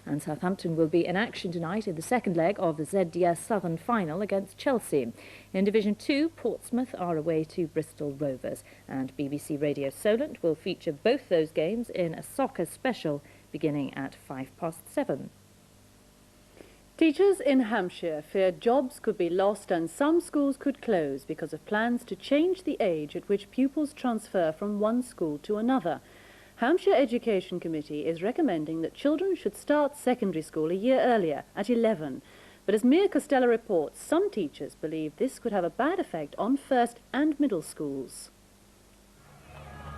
And Southampton will be in action tonight in the second leg of the ZDS Southern Final against Chelsea. In Division 2, Portsmouth are away to Bristol Rovers, and BBC Radio Solent will feature both those games in a soccer special beginning at 7:05. Teachers in Hampshire fear jobs could be lost and some schools could close because of plans to change the age at which pupils transfer from one school to another. Hampshire Education Committee is recommending that children should start secondary school a year earlier, at 11. But as Mia Costello reports, some teachers believe this could have a bad effect on first and middle schools.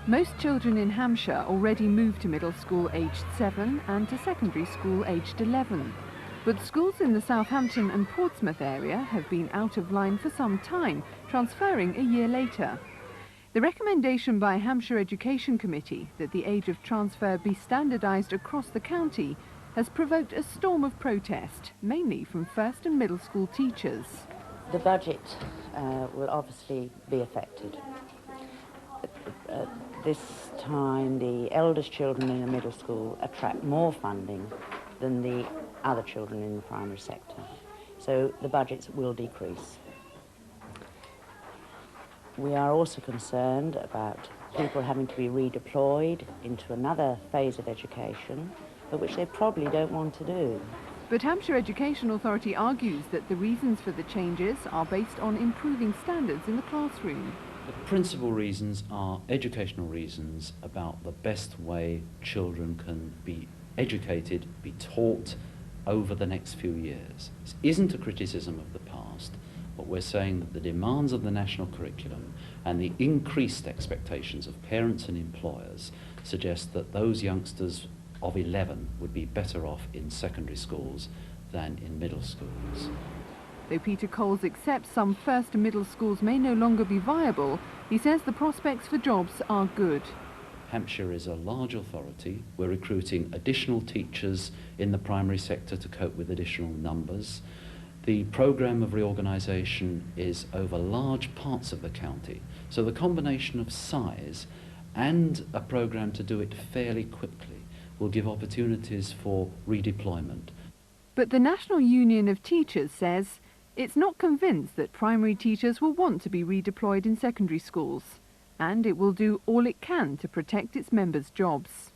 Most children in Hampshire already move to middle school aged 7 and to secondary school aged 11. But schools in the Southampton and Portsmouth area have been out of line for some time, transferring a year later. The recommendation by Hampshire Education Committee that the age of transfer be standardised across the county has provoked a storm of protest, mainly from first and middle school teachers. The budget will obviously be affected. at this time the eldest children in the middle school attract more funding than the other children in the primary sector. So the budgets will decrease. We are also concerned about people having to be redeployed into another phase of education, but which they probably don't want to do. But Hampshire Education Authority argues that the reasons for the changes are based on improving standards in the classroom. The principal reasons are educational reasons about the best way children can be educated, be taught over the next few years. This isn't a criticism of the past, but we're saying that the demands of the national curriculum and the increased expectations of parents and employers suggest that those youngsters of 11 would be better off in secondary schools than in middle schools. Though Peter Coles accepts some first and middle schools may no longer be viable, he says the prospects for jobs are good. Hampshire is a large authority. We're recruiting additional teachers in the primary sector to cope with additional numbers. The programme of reorganisation is over large parts of the county, so the combination of size and a programme to do it fairly quickly will give opportunities for redeployment. But the National Union of Teachers says it's not convinced that primary teachers will want to be redeployed in secondary schools, and it will do all it can to protect its members' jobs.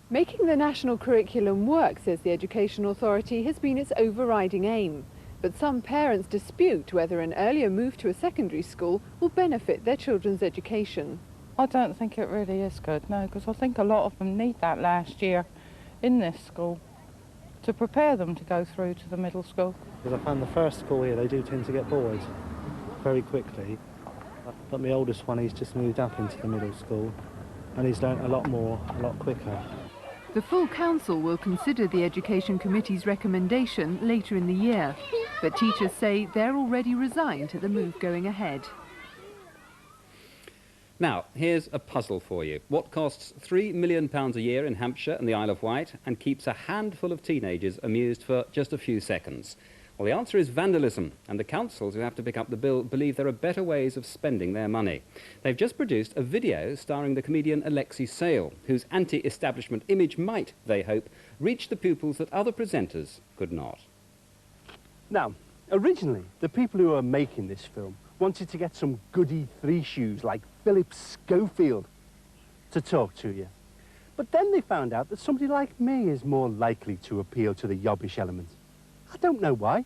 Making the national curriculum work, says the Education Authority, has been its overriding aim. But some parents dispute whether an earlier move to a secondary school will benefit their children's education. I don't think it really is good, no, because I think a lot of them need that last year in this school to prepare them to go through to the middle school. Because I found the first school here, they do tend to get bored very quickly. But my oldest one, he's just moved up into the middle school and he's learnt a lot more, a lot quicker. The full council will consider the Education Committee's recommendation later in the year, but teachers say they're already resigned to the move going ahead. Now, here's a puzzle for you. What costs £3 million a year in Hampshire and the Isle of Wight and keeps a handful of teenagers amused for just a few seconds? Well, the answer is vandalism, and the councils who have to pick up the bill believe there are better ways of spending their money. They've just produced a video starring the comedian Alexei Sayle, whose anti-establishment image might, they hope, reach the pupils that other presenters could not. Now, originally, the people who were making this film wanted to get some goody three-shoes like Philip Schofield to talk to you. But then they found out that somebody like me is more likely to appeal to the yobbish element. I don't know why.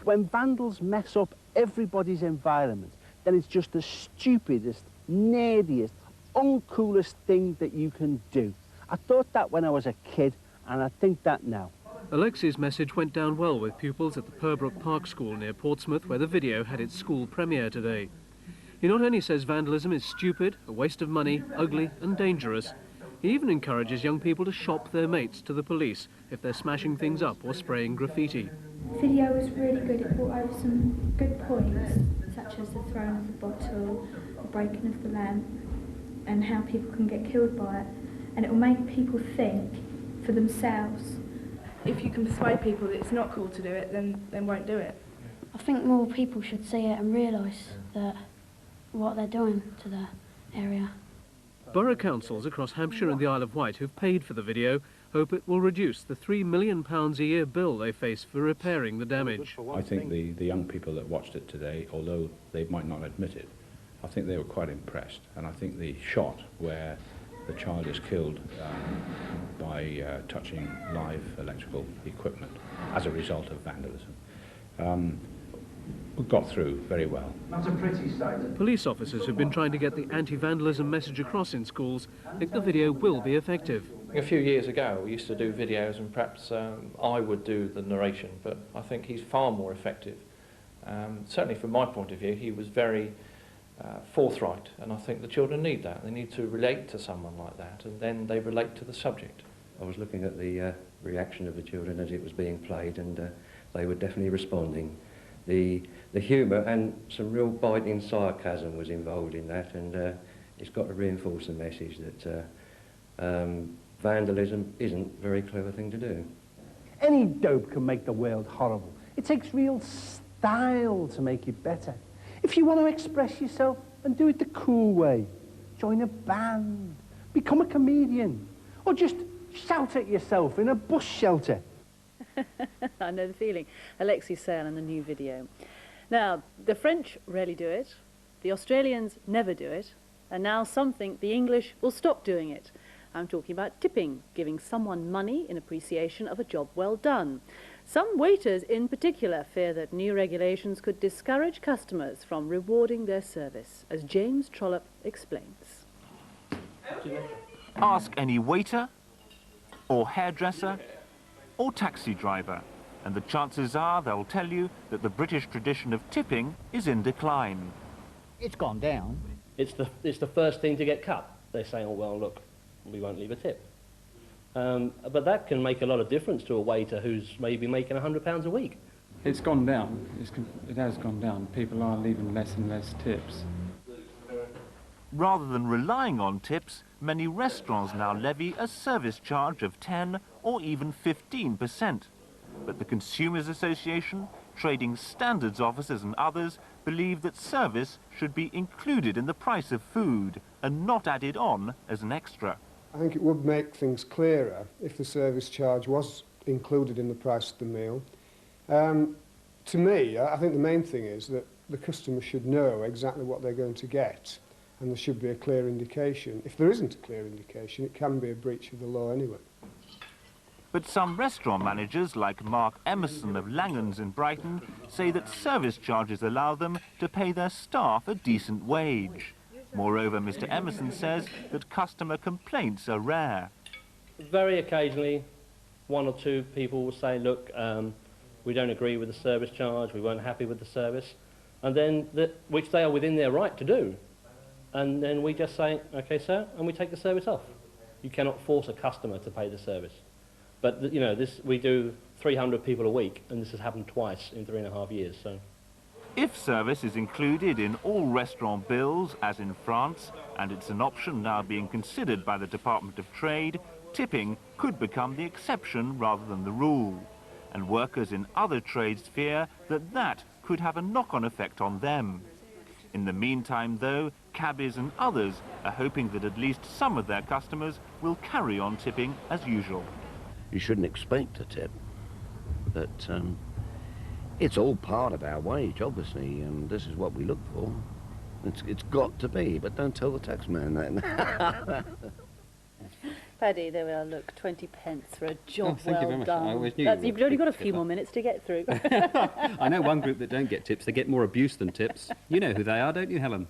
When vandals mess up everybody's environment, then it's just the stupidest, nerdiest, uncoolest thing that you can do. I thought that when I was a kid, and I think that now. Alexei's message went down well with pupils at the Purbrook Park School near Portsmouth, where the video had its school premiere today. He not only says vandalism is stupid, a waste of money, ugly and dangerous, he even encourages young people to shop their mates to the police if they're smashing things up or spraying graffiti. The video was really good. It brought over some good points, such as the throwing of the bottle, the breaking of the lamp, and how people can get killed by it. And it will make people think for themselves. If you can persuade people that it's not cool to do it, then they won't do it. I think more people should see it and realise that what they're doing to the area. Borough councils across Hampshire and the Isle of Wight who've paid for the video hope it will reduce the £3 million a year bill they face for repairing the damage. I think the young people that watched it today, although they might not admit it, I think they were quite impressed. And I think the shot where the child is killed by touching live electrical equipment as a result of vandalism got through very well. Not a pretty sight. Police officers who've been trying to get the anti-vandalism message across in schools think the video will be effective. A few years ago we used to do videos and perhaps I would do the narration, but I think he's far more effective. Certainly from my point of view, he was very forthright, and I think the children need that. They need to relate to someone like that, and then they relate to the subject. I was looking at the reaction of the children as it was being played, and they were definitely responding. The humour and some real biting sarcasm was involved in that, and it's got to reinforce the message that vandalism isn't a very clever thing to do. Any dope can make the world horrible. It takes real style to make it better. If you want to express yourself, then do it the cool way. Join a band. Become a comedian. Or just shout at yourself in a bus shelter. I know the feeling. Alexis Sale in the new video. Now, the French rarely do it, the Australians never do it, and now some think the English will stop doing it. I'm talking about tipping, giving someone money in appreciation of a job well done. Some waiters in particular fear that new regulations could discourage customers from rewarding their service, as James Trollope explains. Ask any waiter, or hairdresser, or taxi driver, and the chances are they'll tell you that the British tradition of tipping is in decline. It's gone down. It's the first thing to get cut. They say, oh, well, look, we won't leave a tip. But that can make a lot of difference to a waiter who's maybe making £100 a week. It's gone down. It has gone down. People are leaving less and less tips. Rather than relying on tips, many restaurants now levy a service charge of 10 or even 15%. But the Consumers Association, trading standards officers and others believe that service should be included in the price of food and not added on as an extra. I think it would make things clearer if the service charge was included in the price of the meal. To me, I think the main thing is that the customer should know exactly what they're going to get, and there should be a clear indication. If there isn't a clear indication, it can be a breach of the law anyway. But some restaurant managers, like Mark Emerson of Langhans in Brighton, say that service charges allow them to pay their staff a decent wage. Moreover, Mr. Emerson says that customer complaints are rare. Very occasionally, one or two people will say, look, we don't agree with the service charge, we weren't happy with the service, and then which they are within their right to do. And then we just say, okay, sir, and we take the service off. You cannot force a customer to pay the service. But, you know, we do 300 people a week, and this has happened twice in 3.5 years, so. If service is included in all restaurant bills, as in France, and it's an option now being considered by the Department of Trade, tipping could become the exception rather than the rule. And workers in other trades fear that that could have a knock-on effect on them. In the meantime, though, cabbies and others are hoping that at least some of their customers will carry on tipping as usual. You shouldn't expect a tip, but it's all part of our wage, obviously, and this is what we look for. It's got to be, but don't tell the taxman that. Paddy, there we are, look, 20 pence for a job thank you very well much. done. I always knew You've only got a few more minutes to get through. I know one group that don't get tips. They get more abuse than tips. You know who they are, don't you, Helen?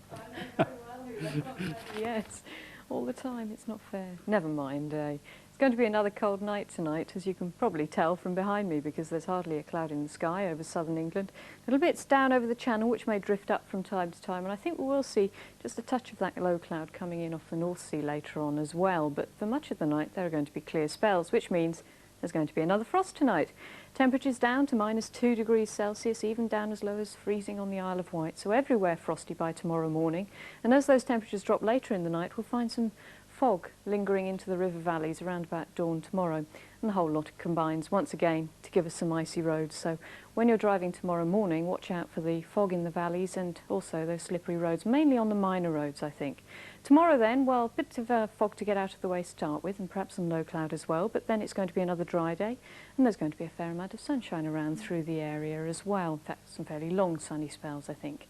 Yes, all the time. It's not fair. Never mind. It's going to be another cold night tonight, as you can probably tell from behind me, because there's hardly a cloud in the sky over southern England. Little bits down over the channel, which may drift up from time to time, and I think we will see just a touch of that low cloud coming in off the North Sea later on as well. But for much of the night, there are going to be clear spells, which means there's going to be another frost tonight. Temperatures down to -2 degrees Celsius, even down as low as freezing on the Isle of Wight. So everywhere frosty by tomorrow morning. And as those temperatures drop later in the night, we'll find some fog lingering into the river valleys around about dawn tomorrow, and the whole lot combines once again to give us some icy roads. So when you're driving tomorrow morning, watch out for the fog in the valleys and also those slippery roads, mainly on the minor roads, I think. Tomorrow then, well, a bit of fog to get out of the way to start with, and perhaps some low cloud as well, but then it's going to be another dry day, and there's going to be a fair amount of sunshine around through the area as well. In fact, some fairly long sunny spells, I think.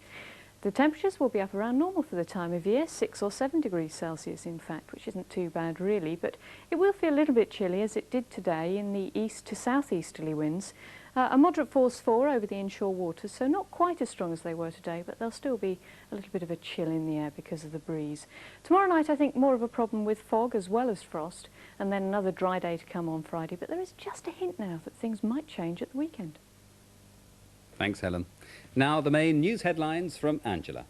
The temperatures will be up around normal for the time of year, 6 or 7 degrees Celsius in fact, which isn't too bad really, but it will feel a little bit chilly as it did today in the east to southeasterly winds. A moderate force 4 over the inshore waters, so not quite as strong as they were today, but there'll still be a little bit of a chill in the air because of the breeze. Tomorrow night I think more of a problem with fog as well as frost, and then another dry day to come on Friday, but there is just a hint now that things might change at the weekend. Thanks, Helen. Now, the main news headlines from Angela.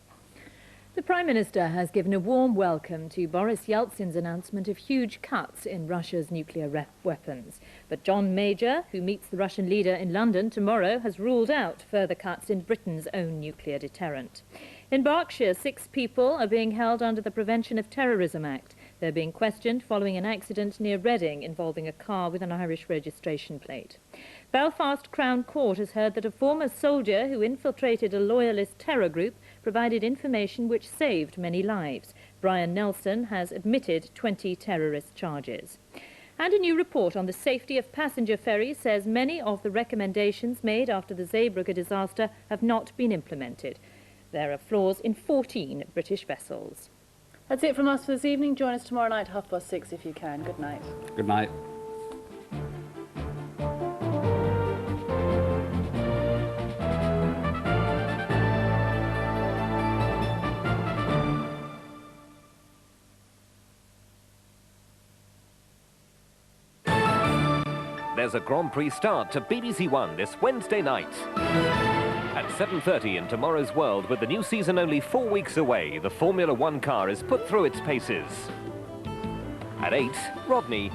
The Prime Minister has given a warm welcome to Boris Yeltsin's announcement of huge cuts in Russia's nuclear weapons. But John Major, who meets the Russian leader in London tomorrow, has ruled out further cuts in Britain's own nuclear deterrent. In Berkshire, 6 people are being held under the Prevention of Terrorism Act. They're being questioned following an accident near Reading involving a car with an Irish registration plate. Belfast Crown Court has heard that a former soldier who infiltrated a loyalist terror group provided information which saved many lives. Brian Nelson has admitted 20 terrorist charges. And a new report on the safety of passenger ferries says many of the recommendations made after the Zeebrugge disaster have not been implemented. There are flaws in 14 British vessels. That's it from us for this evening. Join us tomorrow night, 6:30 if you can. Good night. Good night. There's a Grand Prix start to BBC1 this Wednesday night. At 7:30 in Tomorrow's World, with the new season only 4 weeks away, the Formula One car is put through its paces. At 8, Rodney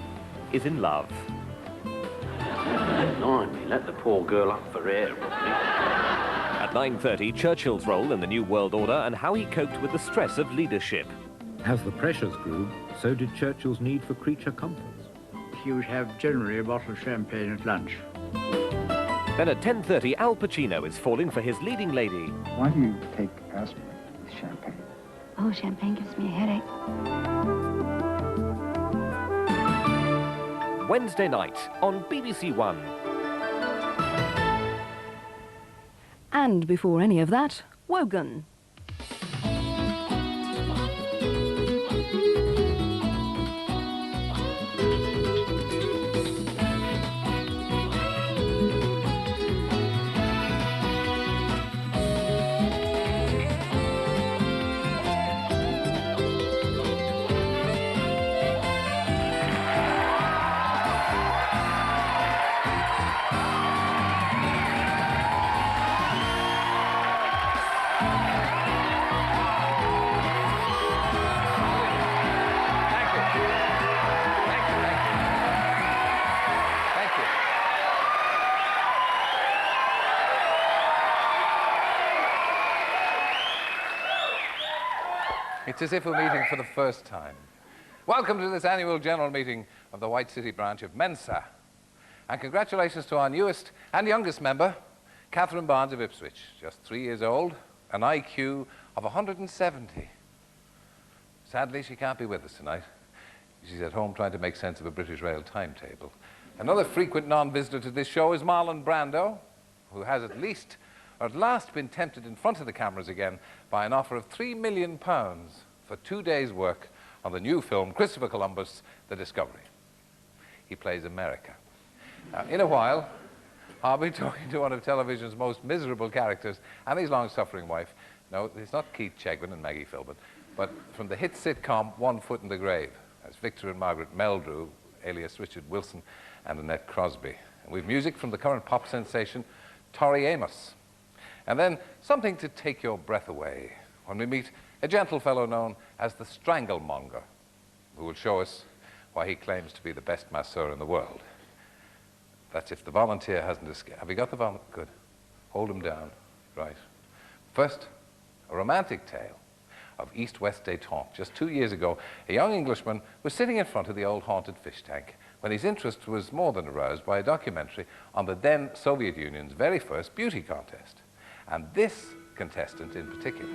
is in love. Blimey, let the poor girl up for air, Rodney. At 9:30, Churchill's role in the New World Order and how he coped with the stress of leadership. As the pressures grew, so did Churchill's need for creature comforts. He would have generally a bottle of champagne at lunch. Then at 10:30, Al Pacino is falling for his leading lady. Why do you take aspirin with champagne? Oh, champagne gives me a headache. Wednesday night on BBC1. And before any of that, Wogan. It's as if we're meeting for the first time. Welcome to this annual general meeting of the White City branch of Mensa. And congratulations to our newest and youngest member, Catherine Barnes of Ipswich, just 3 years old, an IQ of 170. Sadly, she can't be with us tonight. She's at home trying to make sense of a British Rail timetable. Another frequent non-visitor to this show is Marlon Brando, who has at last been tempted in front of the cameras again by an offer of £3 million for 2 days' work on the new film Christopher Columbus, The Discovery. He plays America. Now, in a while, I'll be talking to one of television's most miserable characters and his long-suffering wife. No, it's not Keith Chegwin and Maggie Philbin, but from the hit sitcom One Foot in the Grave, as Victor and Margaret Meldrew, alias Richard Wilson, and Annette Crosby. And we've music from the current pop sensation, Tori Amos. And then something to take your breath away when we meet a gentle fellow known as the Stranglemonger, who will show us why he claims to be the best masseur in the world. That's if the volunteer hasn't escaped. Have you got the volunteer? Good. Hold him down. Right. First, a romantic tale of East-West détente. Just 2 years ago, a young Englishman was sitting in front of the old haunted fish tank when his interest was more than aroused by a documentary on the then Soviet Union's very first beauty contest. And this contestant in particular.